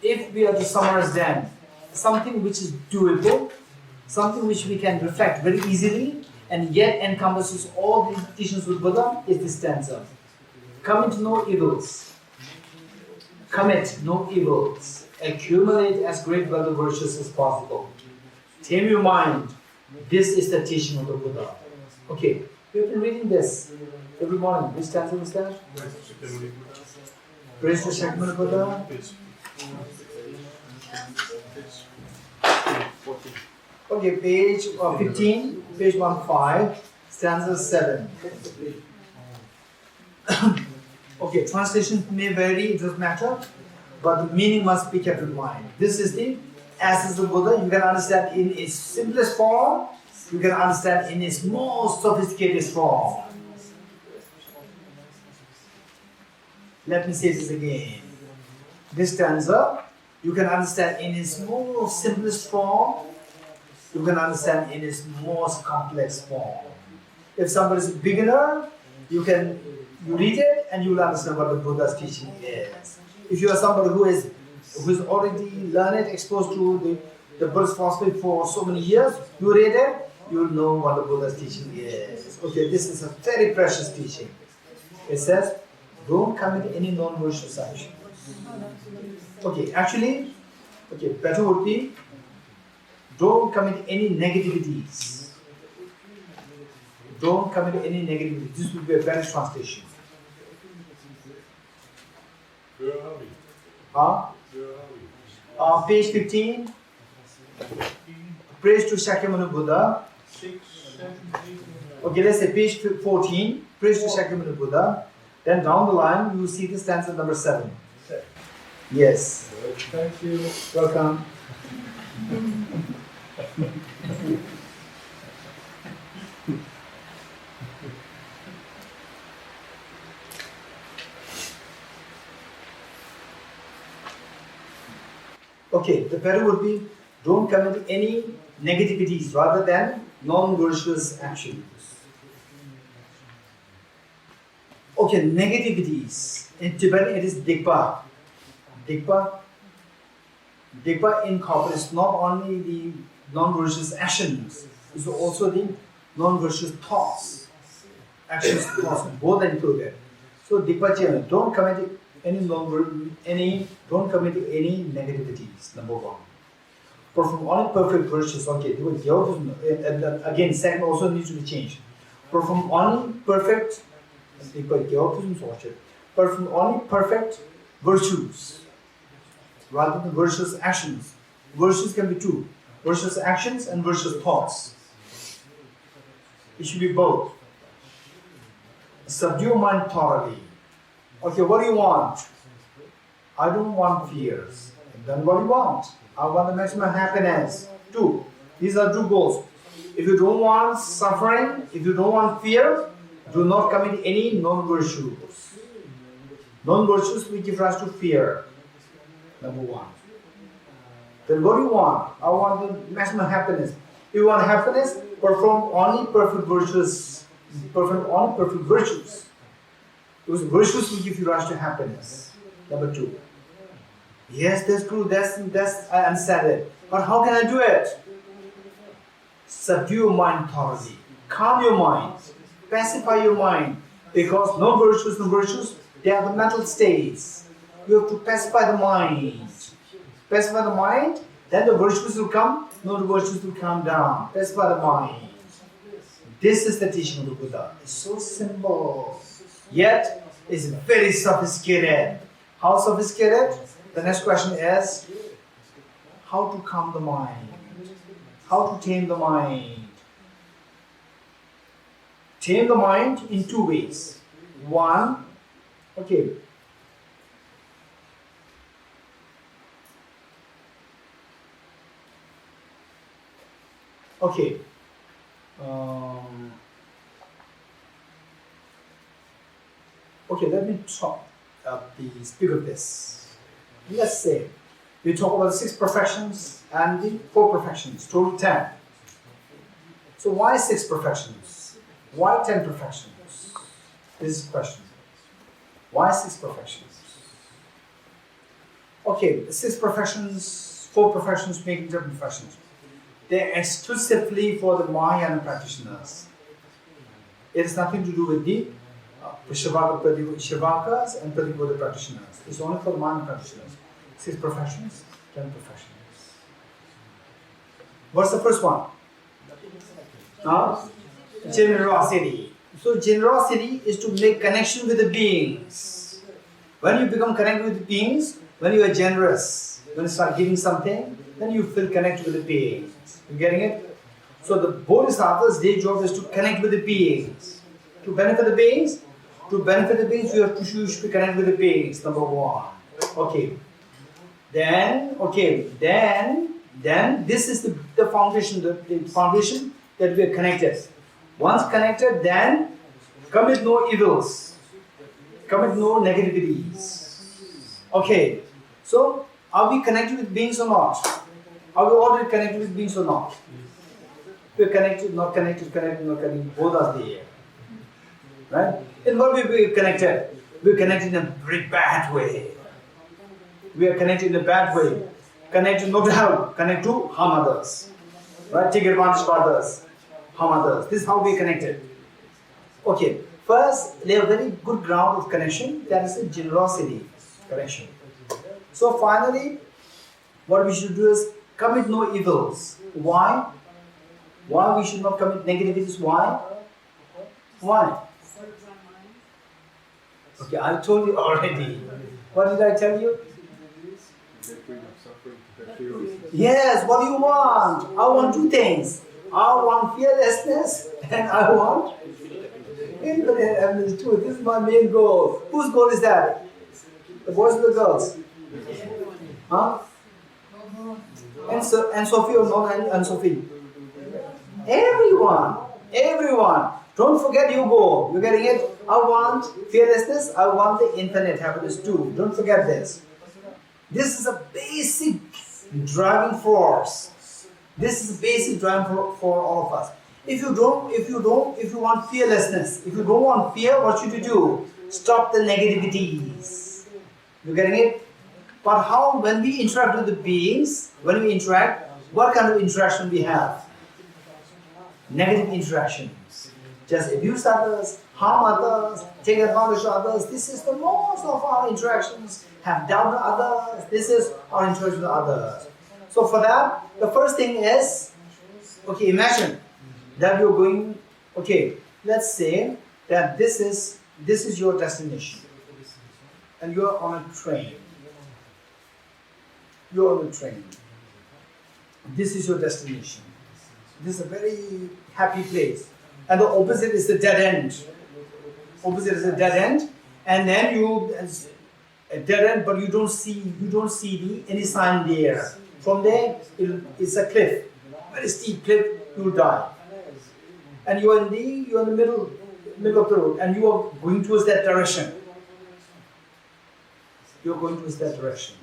If we are to summarize them, something which is doable, something which we can reflect very easily, and yet encompasses all these teachings of Buddha, is this stanza. Commit no evils. Commit no evils. Accumulate as great wealth of virtues as possible. Tame your mind. This is the teaching of the Buddha. Okay, we have been reading this every morning. Which stanza was that? Praise to Shakyamuni Buddha. Okay, page 15, page 15, stanza 7. Okay, translation may vary, it doesn't matter, but the meaning must be kept in mind. This is the essence of Buddha. You can understand in its simplest form, you can understand in its most sophisticated form. Let me say this again. This stanza, you can understand in its most simplest form, you can understand in its most complex form. If somebody is a beginner, you read it and you will understand what the Buddha's teaching is. If you are somebody who is already learned, exposed to the Buddhist philosophy for so many years, you read it, you will know what the Buddha's teaching is. Okay, this is a very precious teaching. It says, don't commit any non-virtuous action. Okay, actually, better would be, don't commit any negativities. Don't commit any negativities. This would be a better translation. Page 15. Praise to Shakyamuni Buddha. Okay, let's say page 14. Praise to Shakyamuni Buddha. Then down the line, you will see the stanza number 7. Yes. Thank you. Welcome. Okay, the better would be don't commit any negativities rather than non-virtuous actions. Okay, negativities. In Tibetan it is Dikpa. Dikpa incorporates not only the non-virtuous actions, it's also the non-virtuous thoughts. Actions, thoughts, both are included. So Dikpa, don't commit don't commit any negativities, number 1. Perform only perfect virtues. Okay, and again, second also needs to be changed. Perform only perfect virtues rather than virtuous actions. Virtues can be 2. Virtuous actions and virtuous thoughts. It should be both. Subdue your mind thoroughly. Okay, what do you want? I don't want fears. Then what do you want? I want the maximum happiness. 2. These are 2 goals. If you don't want suffering, if you don't want fear, do not commit any non-virtues. Non-virtues will give rise to fear. Number 1. Then what do you want? I want the maximum happiness. If you want happiness, perform only perfect virtues. Perform only perfect virtues. Because virtues will give you rise to happiness. Number 2. Yes, that's true. That's I understand it. But how can I do it? subdue your mind thoroughly. Calm your mind. Pacify your mind. Because no virtues, they are the mental states. You have to pacify the mind. Pacify the mind, then the virtues will come, no, the virtues will come down. Pacify the mind. This is the teaching of the Buddha. It's so simple, yet it's very sophisticated. How sophisticated? The next question is, how to calm the mind? How to tame the mind? Tame the mind in two ways. One, okay. Okay. Okay, let me speak of this. Let's say we talk about the 6 perfections and the 4 perfections, total 10. So why 6 perfections? Why 10 perfections? This is the question. Why 6 perfections? Okay, the 6 perfections, 4 perfections making different perfections. They're exclusively for the Mahayana practitioners. It has nothing to do with the Shavakas and Pratipada practitioners. It's only for the Mahayana practitioners. 6 perfections, 10 perfections. What's the first one? Generosity. So generosity is to make connection with the beings. When you become connected with the beings, when you are generous, when you start giving something, then you feel connected with the beings. You getting it? So the Bodhisattva's day job is to connect with the beings. To benefit the beings, you should be connected with the beings, number 1. Okay. Then this is the foundation, the foundation that we are connected. Once connected, then commit no evils, commit no negativities. Okay. So are we connected with beings or not? Are we already connected with beings or not? We're connected, not connected, both are there. Right? In what way we're connected? We're connected in a very bad way. We are connected in a bad way. Connected not to help, connect to harm others. Right? Take advantage of others, harm others. This is how we are connected. Okay. First, lay a very good ground of connection, that is a generosity connection. So finally, what we should do is commit no evils. Why? Why we should not commit negativities? Why? Why? Okay, I told you already. What did I tell you? Yes, what do you want? I want 2 things. I want fearlessness and I want infinite evidence too. This is my main goal. Whose goal is that? The boys or the girls? Huh? And Sophie or not and Sophie? Everyone. Don't forget your goal. You getting it? I want fearlessness. I want the infinite happiness too. Don't forget this. This is a basic driving force. This is a basic driving for all of us. If you want fearlessness, if you don't want fear, what should you do? Stop the negativities. You getting it? But how, when we interact with the beings, what kind of interaction we have? Negative interactions. Just abuse others, harm others, take advantage of others. This is the most of our interactions. Have doubt on others. This is our interaction with others. So for that, the first thing is, okay, imagine that you're going, okay, let's say that this is your destination. And you're on a train. You're on a train. This is your destination. This is a very happy place. And the opposite is the dead end. Opposite is a dead end. And then a dead end, but you don't see any sign there. From there, it's a cliff. Very steep cliff, you'll die. And you're in the middle of the road, and you are going towards that direction. You're going towards that direction.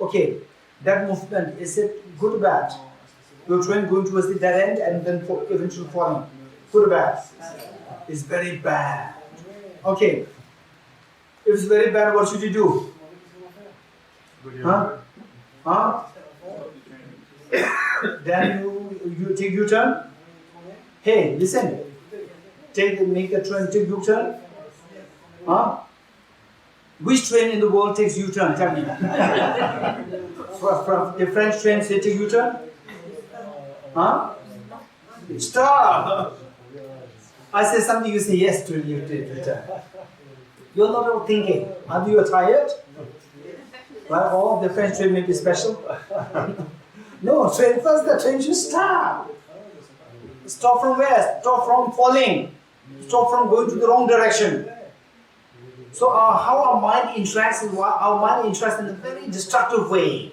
Okay, that movement, is it good or bad? Your train going towards the dead end and then eventually falling. Good or bad? It's very bad. Okay. If it's very bad, what should you do? Huh? Then you take U-turn. Hey, listen. Make the train take U-turn. Huh? Which train in the world takes U-turn? Tell me. From the French trains, they take U-turn? Huh? Stop! I say something, you say yes to U-turn. You're not all thinking. Are you tired? Well, all the French train may be special. No, train first, the train should stop. Stop from where? Stop from falling. Stop from going to the wrong direction. So how our mind interacts in a very destructive way.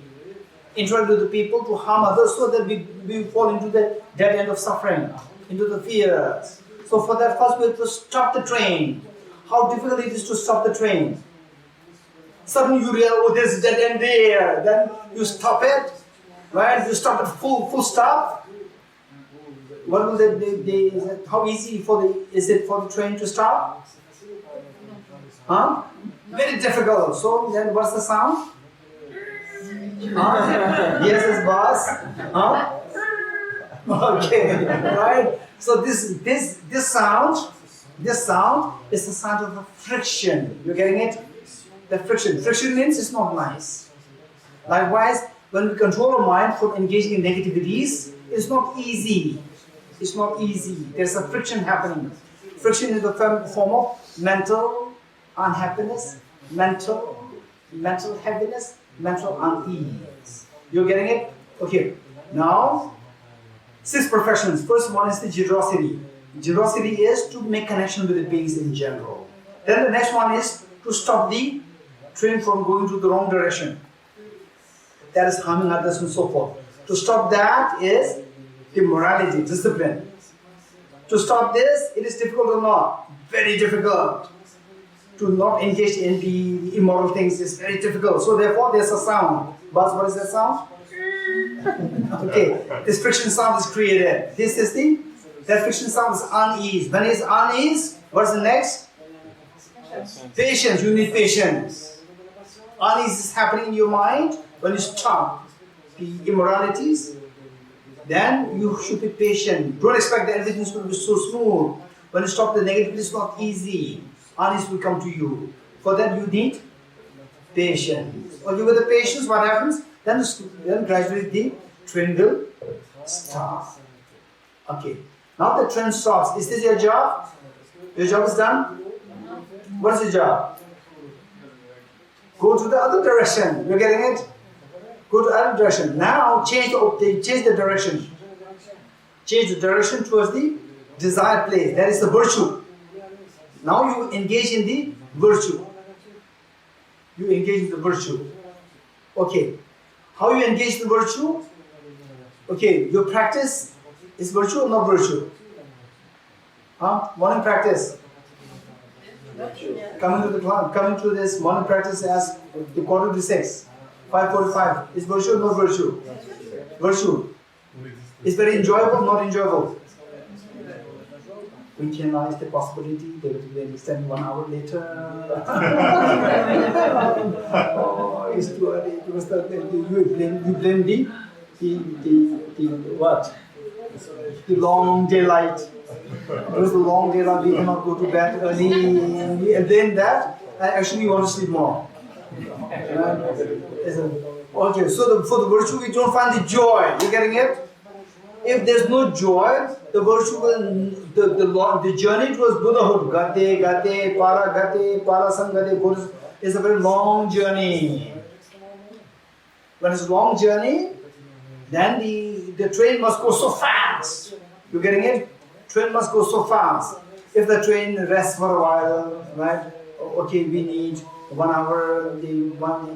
Interact with the people to harm others so that we fall into the dead end of suffering, into the fears. So for that first we have to stop the train. How difficult it is to stop the train. Suddenly you realize, oh, there's a dead end there. Then you stop it, right? You stop it full stop. What will how easy is it for the train to stop? Huh? Very difficult. So then what's the sound? Huh? Yes, boss. Huh? Okay, right? So this sound is the sound of a friction. You're getting it? The friction. Friction means it's not nice. Likewise, when we control our mind from engaging in negativities, it's not easy. It's not easy. There's a friction happening. Friction is the form of mental unhappiness, mental heaviness, mental unease. You're getting it? Okay. Now, 6 perfections. First one is the generosity. Generosity is to make connection with the beings in general. Then the next one is to stop the train from going to the wrong direction. That is harming others and so forth. To stop that is the morality, discipline. To stop this, it is difficult or not? Very difficult. To not engage in the immoral things is very difficult. So therefore, there's a sound. But what is that sound? Okay, this friction sound is created. That friction sound is unease. When it's unease, what's the next? Patience. You need patience. Unease is happening in your mind. When you stop the immoralities, then you should be patient. Don't expect that everything is going to be so smooth. When you stop the negative, it's not easy. Unease will come to you. For that, you need patience. Okay, with the patience, what happens? Then gradually the train will stop. Okay. Now the train stops. Is this your job? Your job is done? What is your job? Go to the other direction. You're getting it? Go to the other direction. Now change the direction. Change the direction towards the desired place. That is the virtue. Now you engage in the virtue. You engage in the virtue. Okay. How you engage the virtue? Okay, your practice is virtue or not virtue? Huh? Morning practice. Coming to this morning practice as the 5:45. 5:45 is virtue or not virtue? Virtue. It's very enjoyable, not enjoyable. We can realize the possibility that it will extend 1 hour later. Oh, it's too early because you blame the what? The long daylight. Because the long daylight, we cannot go to bed early. And then that, actually, you want to sleep more. Okay, so for the virtue, we don't find the joy. You getting it? If there's no joy, the virtue will, the journey towards Buddhahood, gate, parasam gate, is a very long journey. When it's a long journey, then the train must go so fast. You getting it? Train must go so fast. If the train rests for a while, right? Okay, we need 1 hour.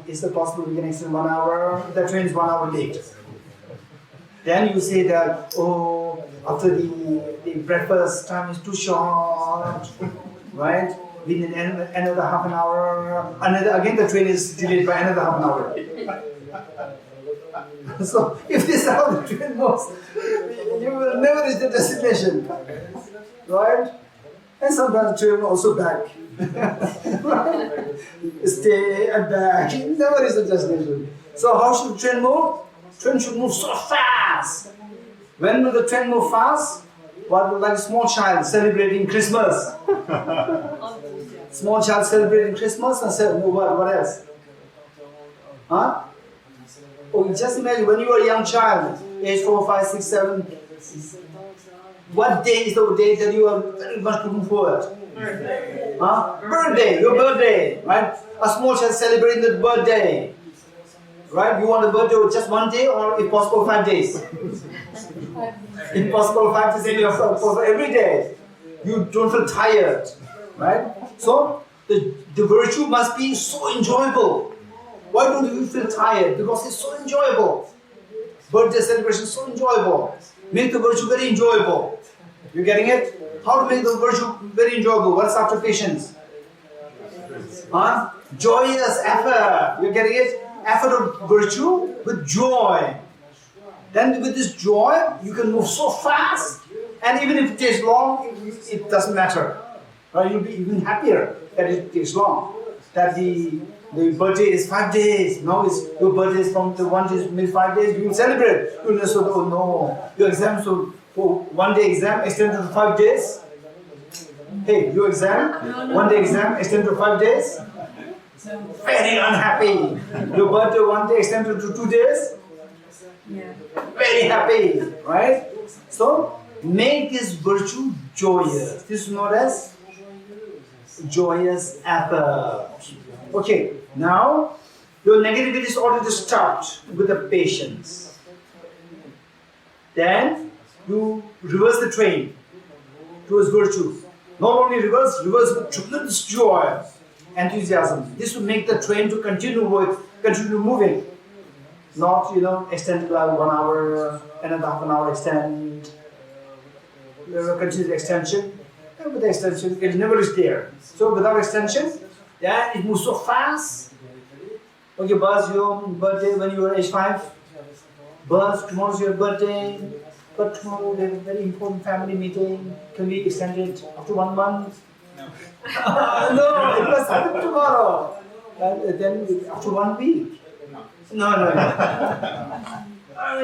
Is it possible we can extend 1 hour? The train is 1 hour late. Then you say that, oh, after the breakfast time is too short, right? We need another half an hour. Again, the train is delayed by another half an hour. So, if this is how the train moves, you will never reach the destination, right? And sometimes the train will also back. Stay and back. You never reach the destination. So, how should the train move? Train should move so fast. When will the train move fast? What, like a small child celebrating Christmas. Small child celebrating Christmas and what else? Huh? Oh, just imagine when you were a young child, age 4, 5, 6, 7. What day is the day that you are very much looking forward? Huh? Birthday, your birthday, right? A small child celebrating the birthday. Right? You want a birthday with just one day or if possible 5 days? Impossible 5 days every day. You don't feel tired. Right? So the virtue must be so enjoyable. Why don't you feel tired? Because it's so enjoyable. Birthday celebration is so enjoyable. Make the virtue very enjoyable. You getting it? How to make the virtue very enjoyable? What's after patience? Huh? Joyous effort. You getting it? Effort of virtue with joy. Then with this joy, you can move so fast. And even if it takes long, it doesn't matter. Right? You'll be even happier that it takes long. That the birthday is 5 days. Now your birthday is from the 1 day, maybe 5 days. You will celebrate. You will say, oh no, your exam so for 1 day exam extended to 5 days. Hey, your exam, 1 day exam extended to 5 days. Very unhappy. Your birthday 1 day extended to 2 days. Very happy, right? So make this virtue joyous. This is known as joyous effort. Okay, now your negativity is already start with the patience. Then you reverse the train towards virtue. Not only reverse with tremendous joy, enthusiasm. This will make the train to continue moving. Not, extend like 1 hour, another half an hour extend. Continue the extension. And with the extension, it never is there. So without extension, then it moves so fast. Okay, Buzz, your birthday when you were age 5. Buzz, tomorrow's your birthday. But tomorrow we have a very important family meeting. Can we extend it up to 1 month? No. No, it must happen tomorrow. And then up to 1 week. No.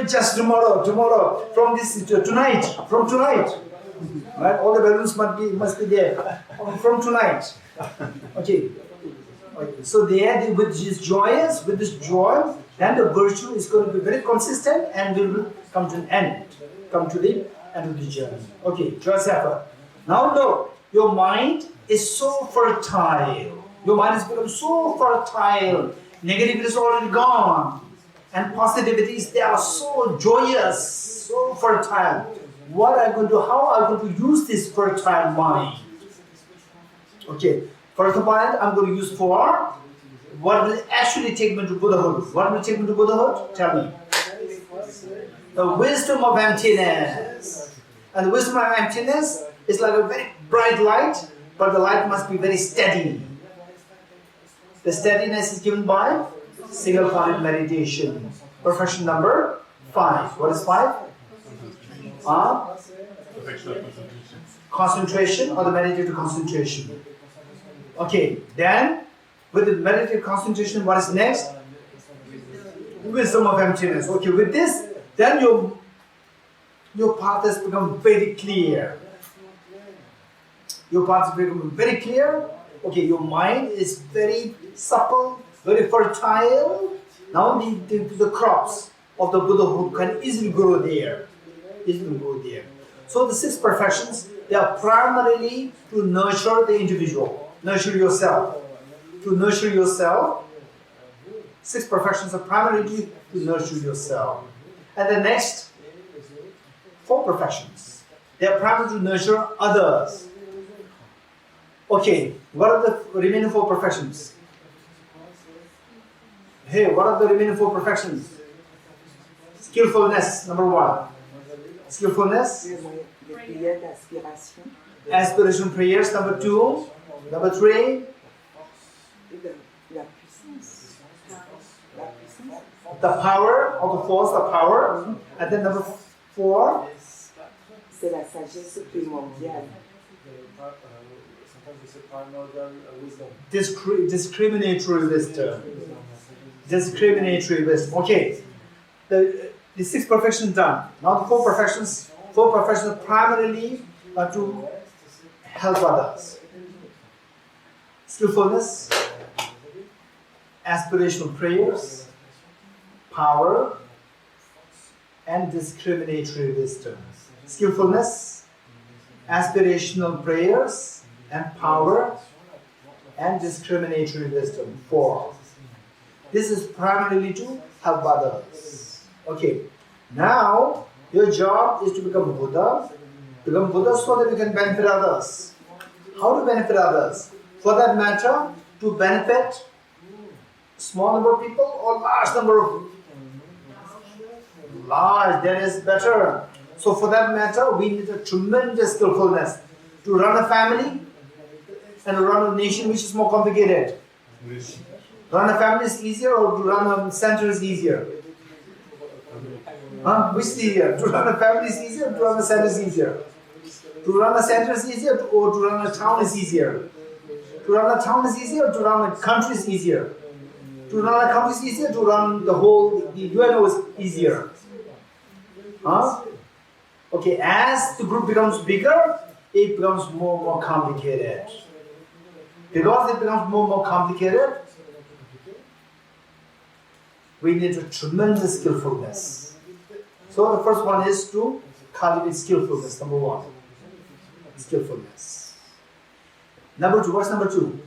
Just tomorrow. From tonight. Right? All the balloons must be there. From tonight. Okay. So there, with this joy, then the virtue is going to be very consistent and will come to an end. Come to the end of the journey. Okay, joyous effort. Now look, your mind is so fertile. Your mind has become so fertile. Negativity is already gone. And positivities, they are so joyous, so fertile. What I'm going to do, how I'm going to use this fertile mind? Okay, fertile mind I'm going to use for what will actually take me to Buddhahood. What will take me to Buddhahood? Tell me. The wisdom of emptiness. And the wisdom of emptiness is like a very bright light, but the light must be very steady. The steadiness is given by single-pointed meditation. Perfection number 5. What is 5? Concentration or the meditative concentration. Okay, then with the meditative concentration, what is next? Wisdom of emptiness. Okay, with this, then your path has become very clear. Your path has become very clear. Okay, your mind is very supple, very fertile. Now the crops of the Buddhahood can easily grow there. So the 6 perfections, they are primarily to nurture the individual, nurture yourself. To nurture yourself, 6 perfections are primarily to nurture yourself. And the next 4 perfections, they are primarily to nurture others. Okay, what are the remaining 4 perfections? Hey, what are the remaining 4 perfections? Skillfulness, number 1. Skillfulness. Aspiration prayers, number 2. Number 3. The power of the force, the power. And then number 4. C'est la sagesse primordiale. Discriminatory wisdom. Discriminatory wisdom. Okay. the 6 perfections done. Now the 4 perfections. 4 perfections primarily are to help others. Skillfulness, aspirational prayers, power, and discriminatory wisdom. Skillfulness, aspirational prayers, and power, and discriminatory wisdom. 4. This is primarily to help others. Okay. Now, your job is to become Buddha. Become Buddha so that you can benefit others. How to benefit others? For that matter, to benefit small number of people or large number of large, that is better. So for that matter, we need a tremendous skillfulness to run a family and to run a nation, which is more complicated. Run a family is easier, or to run a center is easier? Which is easier? To run a family is easier, or to run a center is easier? To run a center is easier, or to run a town is easier? To run a town is easier, or to run a country is easier? To run a country is easier, to run the whole, the UNO is easier. Okay, as the group becomes bigger, it becomes more and more complicated. Because it becomes more and more complicated, we need a tremendous skillfulness. So the first one is to cultivate skillfulness, number 1. Skillfulness. Number 2, what's number 2?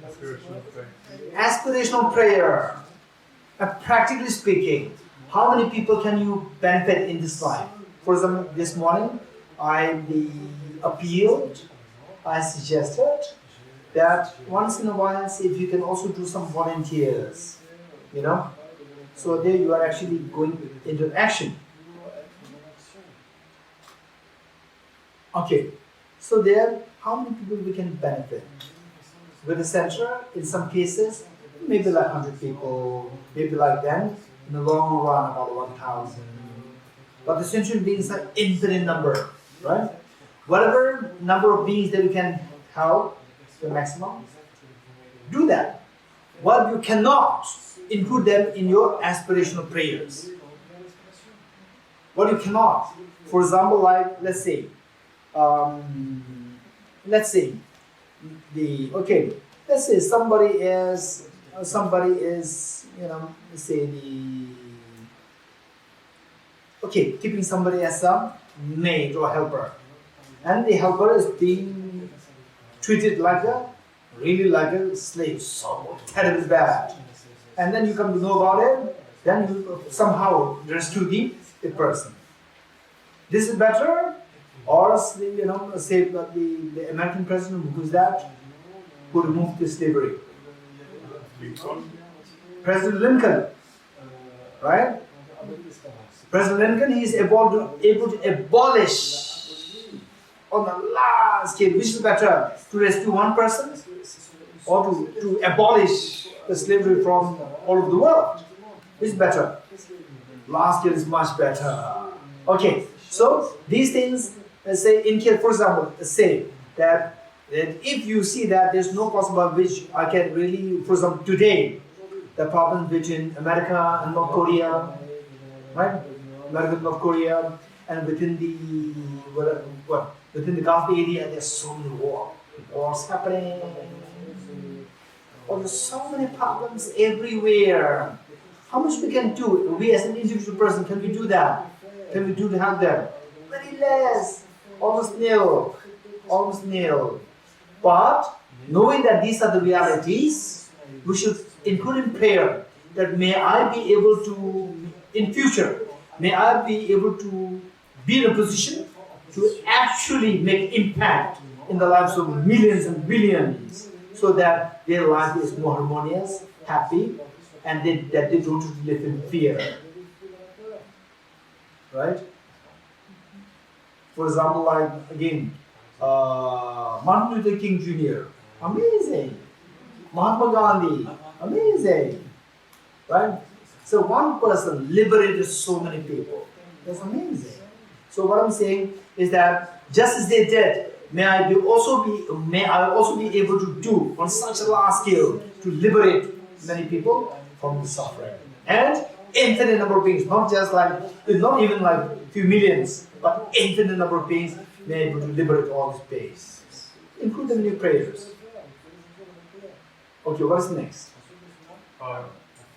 Aspirational prayer. Practically speaking, how many people can you benefit in this life? For example, this morning, I appealed, I suggested that once in a while, see if you can also do some volunteers, you know. So there you are actually going into action. Okay, so there, how many people we can benefit? With the center, in some cases, maybe like 100 people, maybe like then, in the long run, about 1,000. But the sentient beings are infinite number, right? Whatever number of beings that you can help, the maximum, do that. Well, you cannot include them in your aspirational prayers. What you cannot, for example, like let's say somebody is keeping somebody as a maid or helper, and the helper is being treated like a slave, so terribly bad, and then you come to know about it, then you somehow rescue the person. This is better, or say the American president, who's that, who removed the slavery? President Lincoln, right? President Lincoln, he is able to abolish on a large scale. Which is better, to rescue one person or to abolish the slavery from all over the world? Which is better? Large scale is much better. Okay, so these things, let's say, in case, for example, say that if you see that there's no possible which I can really, for example, today, the problem between America and North Korea, right? America and North Korea, and within the Gulf area, there's so many wars happening. Oh, there's so many problems everywhere. How much we can do? We as an individual person, can we do that? Can we do to help them? Very less, almost nil. But knowing that these are the realities, we should include in prayer that may I be able to, in future, may I be able to be in a position to actually make impact in the lives of millions and billions, so that their life is more harmonious, happy, and that they don't live in fear. Right? For example, like again, Martin Luther King Jr., amazing. Mahatma Gandhi, amazing. Right? So one person liberated so many people. That's amazing. So what I'm saying is that just as they did, may I also be able to do on such a large scale to liberate many people from the suffering and infinite number of beings, not just like, not even like few millions, but infinite number of beings may be able to liberate all these beings. Include them in your prayers. Okay, what's next?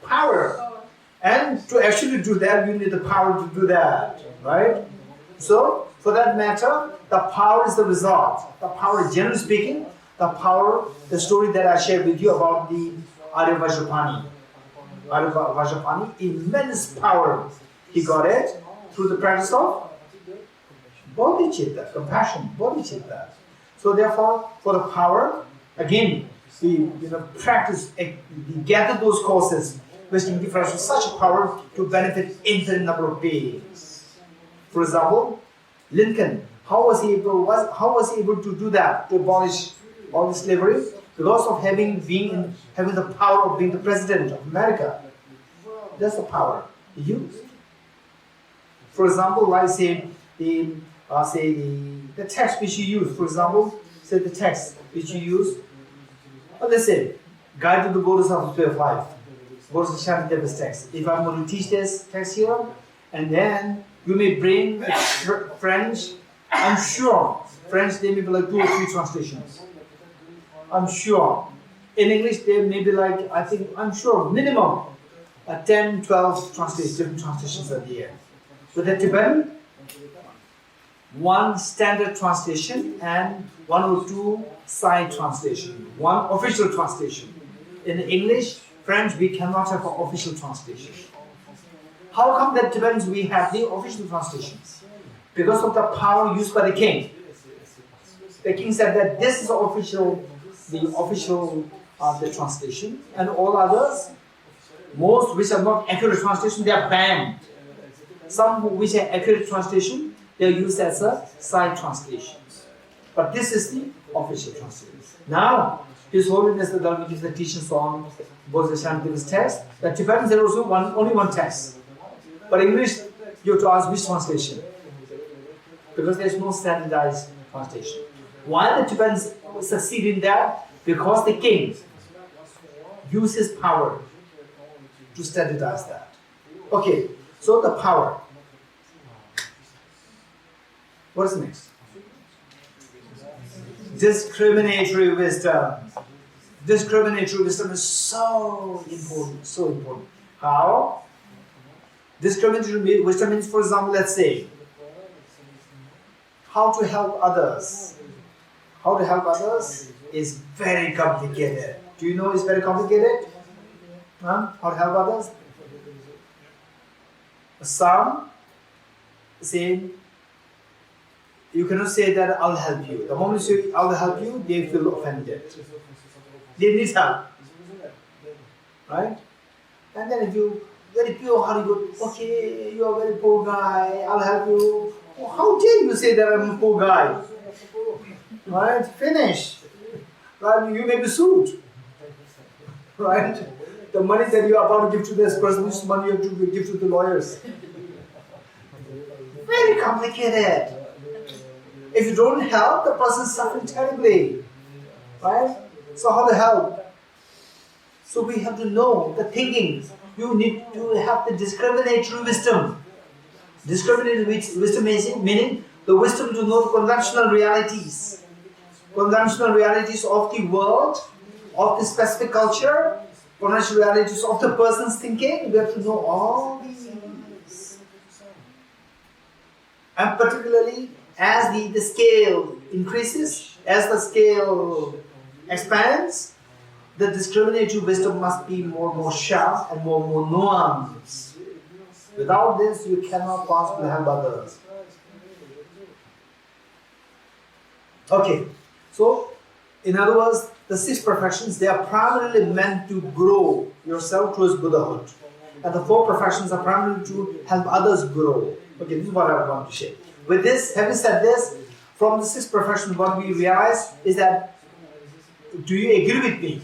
Power. And to actually do that, you need the power to do that, right? So, for that matter, the power is the result. The power, generally speaking, the power, the story that I shared with you about the Arya Vajrapani. Arya Vajrapani, immense power. He got it through the practice of Bodhicitta, compassion, Bodhicitta. So therefore, for the power, again, we practice, we gather those courses which can give us such a power to benefit infinite number of beings. For example, Lincoln, how was he able to do that, to abolish all the slavery? Because of having the power of being the president of America. That's the power he used. For example, like say the text which you use. For example, say the text which you use. Let's say, Guide to the Bodhisattva's Way of Life. Bodhisattva Deva's text. If I'm going to teach this text here, and then you may bring French, I'm sure French there may be like 2 or 3 translations. I'm sure. In English there may be like, I'm sure, minimum 10, 12 different translations are there. With the Tibetan, 1 standard translation and 1 or 2 side translation, 1 official translation. In English, French, we cannot have an official translation. How come that Tibetans we have the official translations? Because of the power used by the king. The king said that this is the official the translation, and all others, most which are not accurate translation, they are banned. Some which are accurate translation, they are used as a side translations. But this is the official translation. Now, His Holiness the Dalai gives the teachings on Bodhisattva's text. The Tibetans there also only one text. But English, you have to ask which translation. Because there is no standardized translation. Why the Tibetans succeed in that? Because the king uses power to standardize that. Okay, so the power. What is next? Discriminatory wisdom. Discriminatory wisdom is so important, so important. How? Discriminatory wisdom means, for example, let's say, how to help others. How to help others is very complicated. Do you know it's very complicated? How to help others? Some say, you cannot say that I'll help you. The moment you say I'll help you, they feel offended. They need help. Right? And then if you very pure heart, you go, okay, you are a very poor guy, I'll help you. Oh, how dare you say that I'm a poor guy? Right? Finish. Right? You may be sued. Right? The money that you are about to give to this person, this money you have to give to the lawyers. Very complicated. If you don't help, the person is suffering terribly. Right? So how to help? So we have to know the thinking. You need to have the discriminatory wisdom. Discriminatory wisdom meaning the wisdom to know the conventional realities. Conventional realities of the world, of the specific culture, conventional realities of the person's thinking. We have to know all these. And particularly as the scale increases, as the scale expands, the discriminatory wisdom must be more sharp and more nuanced. Without this, you cannot possibly help others. Okay, so in other words, the 6 perfections, they are primarily meant to grow yourself towards Buddhahood. And the 4 perfections are primarily to help others grow. Okay, this is what I want to share. With this, having said this, from the 6 perfections, what we realize is that, do you agree with me?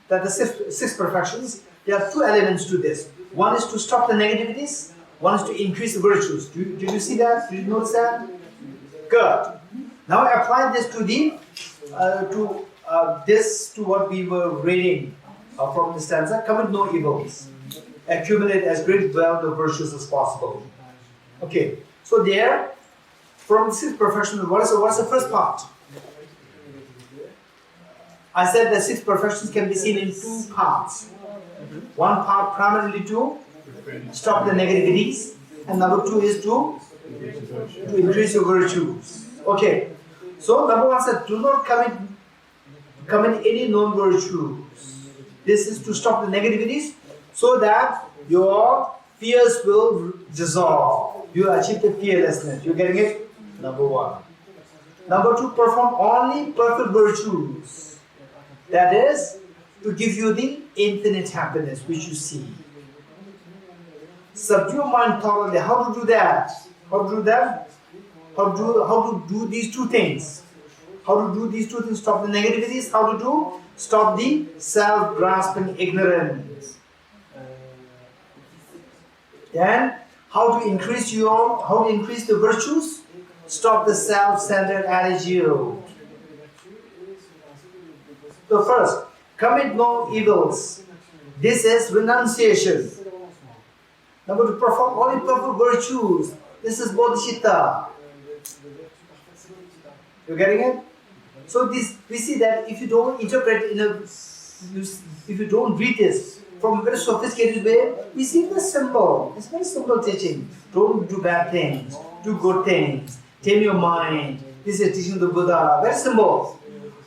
That the 6 perfections, there are 2 elements to this. One is to stop the negativities, one is to increase the virtues. Did you see that? Did you notice that? Good. Now apply this to the to what we were reading from the stanza. Commit no evils. accumulate as great wealth of virtues as possible. Okay, so there, from the sixth perfection, what is the first part? I said the six perfections can be seen in two parts. One part primarily to stop the negativities, and number two is to increase your virtues. Okay, so number one said, do not commit any non-virtues. This is to stop the negativities so that your fears will dissolve. You achieve the fearlessness. You getting it? Number one. Number two, perform only perfect virtues. That is, to give you the infinite happiness which you see. Subdue your mind thoroughly. How to do that? How to do that? How to do these two things? How to do these two things? Stop the negativities. How to do? Stop the self-grasping ignorance. Then, how to increase the virtues? Stop the self-centered attitude. So first, commit no evils. This is renunciation. Number two, perform only perfect virtues. This is Bodhicitta. You getting it? So this, we see that if you don't interpret if you don't read this from a very sophisticated way, we see the simple. It's very simple teaching. Don't do bad things. Do good things. Tame your mind. This is teaching the Buddha. Very simple.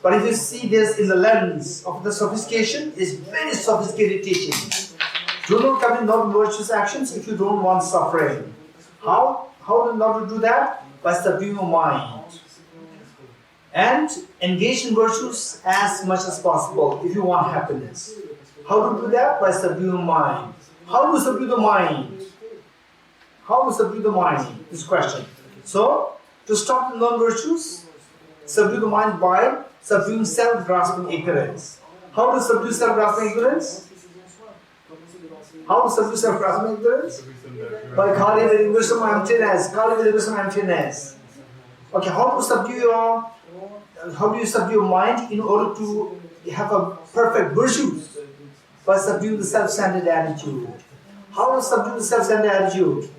But if you see this in the lens of the sophistication, it's very sophisticated teaching. Do not commit non-virtuous actions if you don't want suffering. How not to do that? By subduing your mind. And engage in virtues as much as possible if you want happiness. How to do that? By subduing your mind. How to subdue the mind? How to subdue the mind? This question. So, to stop the non-virtues, subdue the mind by subduing self-grasping ignorance. How to subdue self-grasping ignorance? How to subdue self-grasping ignorance? By cultivating wisdom emptiness. Cultivating wisdom emptiness. Okay, how do you subdue your mind in order to have a perfect virtues? By subduing the self-centered attitude. How to subdue the self-centered attitude?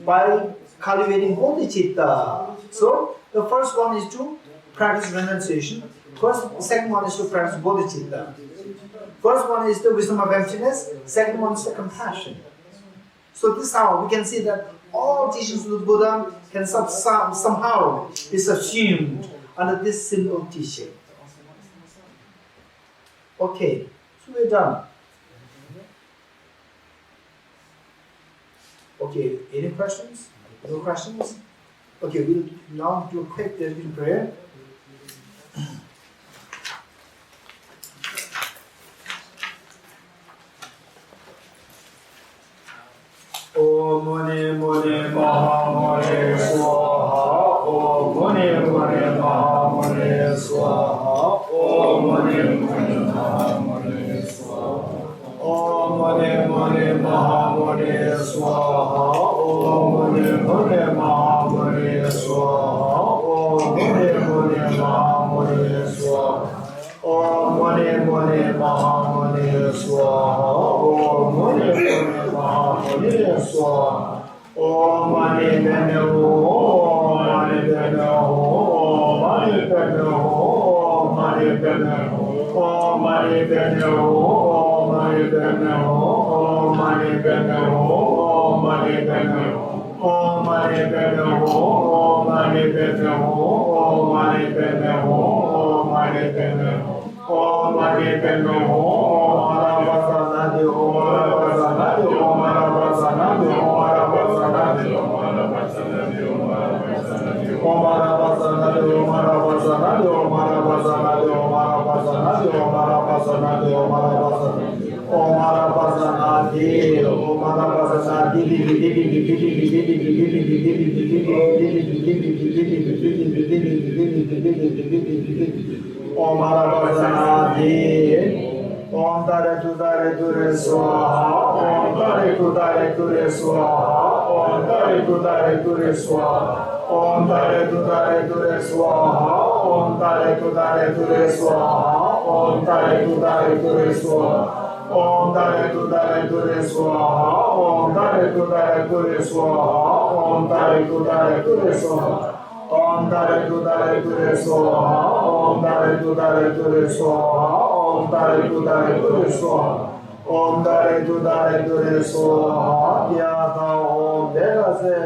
By cultivating bodhicitta. So, the first one is to practice renunciation. The second one is to practice bodhicitta. First one is the wisdom of emptiness. Second one is the compassion. So this is how we can see that all teachings of the Buddha can somehow be subsumed under this simple teaching. Okay, so we're done. Okay, any questions? No questions? Okay, we'll now do a quick dedication prayer. Om Muni Muni Maha Muni Swaha. Om Muni Muni Maha Muni Swaha. Om Muni Muni Maha Muni Swaha. Om Muni Muni Maha Muni Swaha. Om Muni Muni Maha Muni Swaha. Om Muni Muni Maha Muni Swaha. Om Muni Muni Maha Muni Swaha. Om Muni Muni Maha Muni Swaha. Om Mani Padme Hum. Om Mani Padme Hum. Om Mani Padme Hum. Om Mani Padme Hum. Om Mani Padme Hum. Om Mani Padme Hum. Om Mani Padme Hum. Om Mani Padme Hum. Om Mani Padme Hum. Om Mani Padme Hum. Om Mani Padme Hum. Om Mani Padme Hum. Om Mani Padme Hum. Arabasana de Om Arabasana de Om Arabasana de Om Arabasana de Om Arabasana de Om Arabasana de Om Arabasana de Om Arabasana de Om Arabasana de Om Arabasana de Om Arabasana de Om Arabasana Om Arabasana de Om Arabasana Om Arabasana de Om Tare Tu Tare Tu Re Swaha. Om Tare Tu Tare Tu Re Swaha. Om Tare Tu Tare Tu Re Swaha. Om Tare Tu Tare Tu Re Swaha. Om Tare Tu Tare Tu Re Swaha. Om Tare Tu Tare Tu Re Swaha. Om Dare Dure Swaha, Om Dare Dure Swaha, Om Dare Dure Swaha, Om Dare Dure Swaha, Om Dare Dure Swaha, Om Dare Dure Swaha, Om Dare Dure Swaha, Yata Om Devase,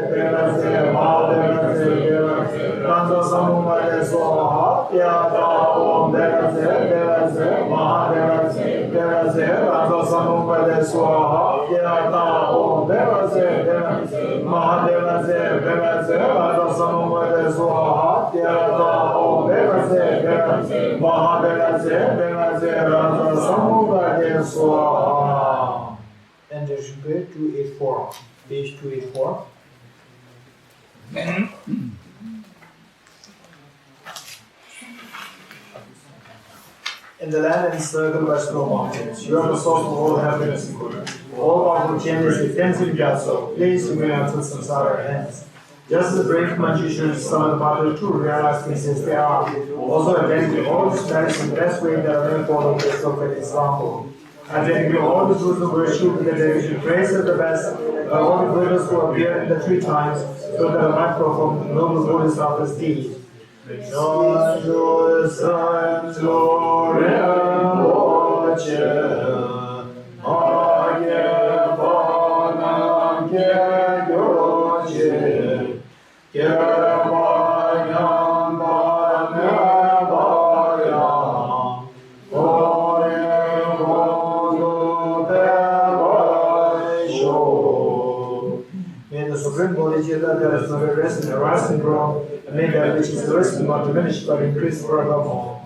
Ma Devase, Randa Samumade Swaha, Yata Om Devase, Ma Devase, Randa Samumade Swaha, Yata Om Devase, Ma Devase, Randa Samumade Swaha, Yata Om Devase, Ma Devase, Randa Samumade Swaha. And there should be 284, page 284. In the land encircled by snow mountains, you are the source of all happiness and good. All powerful changes with tensing castle, please remain until samsara ends. Just as the brave magicians summon the battle to realize things as they are, also attending to all the merits in the best way that are followed by Prophet example. Attending to all the truths of virtue with the devotion praise at the best by all the brothers who appear in the 3 times, so that I might perform noble Bodhisattva's deed. May the Supreme Bodhicitta that is not rest and arise and grow, and may that which is risen not diminished but increase furthermore.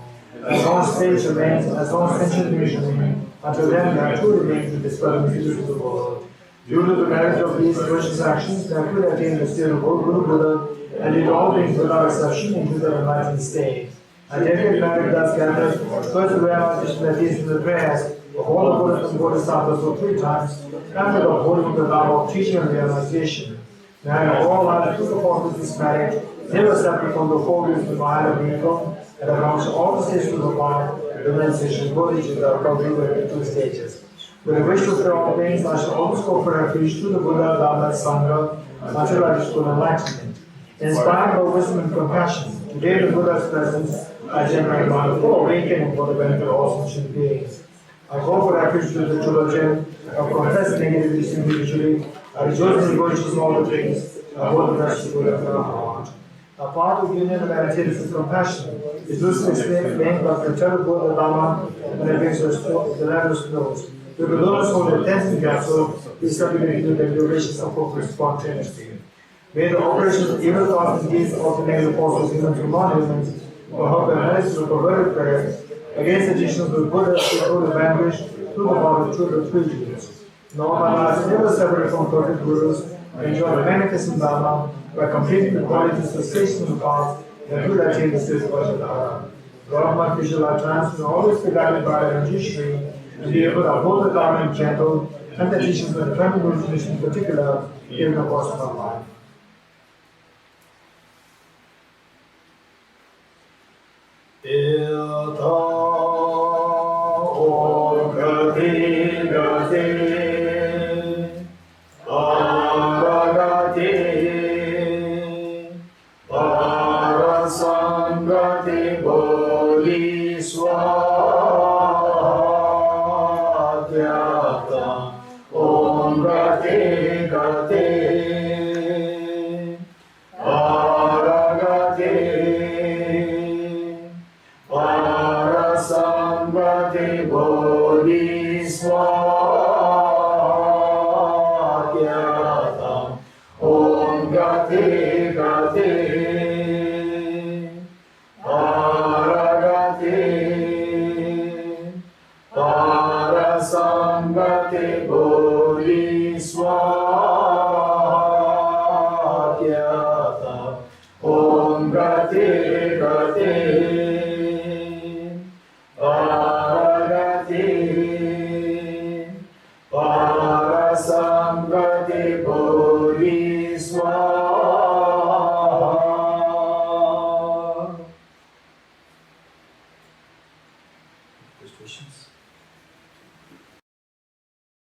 As long as stage remains, as long as sentient beings remain, until then there are 2 remains in this present future to the world. Due to the merit of these virtuous actions, there could attain the state of Guru Buddha and lead all beings without exception into the enlightened state. I take it merit thus gathered, first the realization that these are the prayers of all the Buddhas and Bodhisattvas for 3 times, and with the holding the Dharma of teaching and realization. May I know all life through the force of this merit, never separate from the 4 views of the higher vehicle, and accomplish all the stages of the path, the realization of Bodhicitta come through in 2 stages. With a wish to free all beings, I shall always go for refuge to the Buddha, Dharma, and Sangha, until I reach full enlightenment. Inspired by wisdom and compassion, today in the Buddha's presence, I generate my full awakening for the benefit of all sentient beings. I go for refuge to the Chulajin, I confess negativity individually, I rejoice in the virtues of all the things, I hold the rest of the Buddha in my heart. A part of union of meditators with compassion is loosely explained by the terrible Buddha Dhamma and it makes us the letters close. To the lotus hold the tenth capsule, we subjugate to the durations of focus spontaneously. May the operations of evil thoughts and deeds alternate the forces human to non-humans, or help the analysis of perverted prayers against the teachings of the Buddha through the vanquish, through the body, through the 3 Gurus. Nor my life is never separate from perfect Gurus, I enjoy the magnificent Dharma by completing the qualities of station and path that will attain the state of Vajradhara. Lord, my future lifetimes will always be guided by Rajishri and be able to uphold the Dharma in gentle and the teachings of the family Gurus in particular, given the course of our life. Ilta Ogati Gati Aragati Parasangati Bodhiswatyata Om Gati Gati Aragati Parasambhati Bodhiswatyata Om Gati Gati Aragati Parasambhati Bodhiswatyata Om Gati Gati Paragati Parasambhati Bodhiswaha. Questions?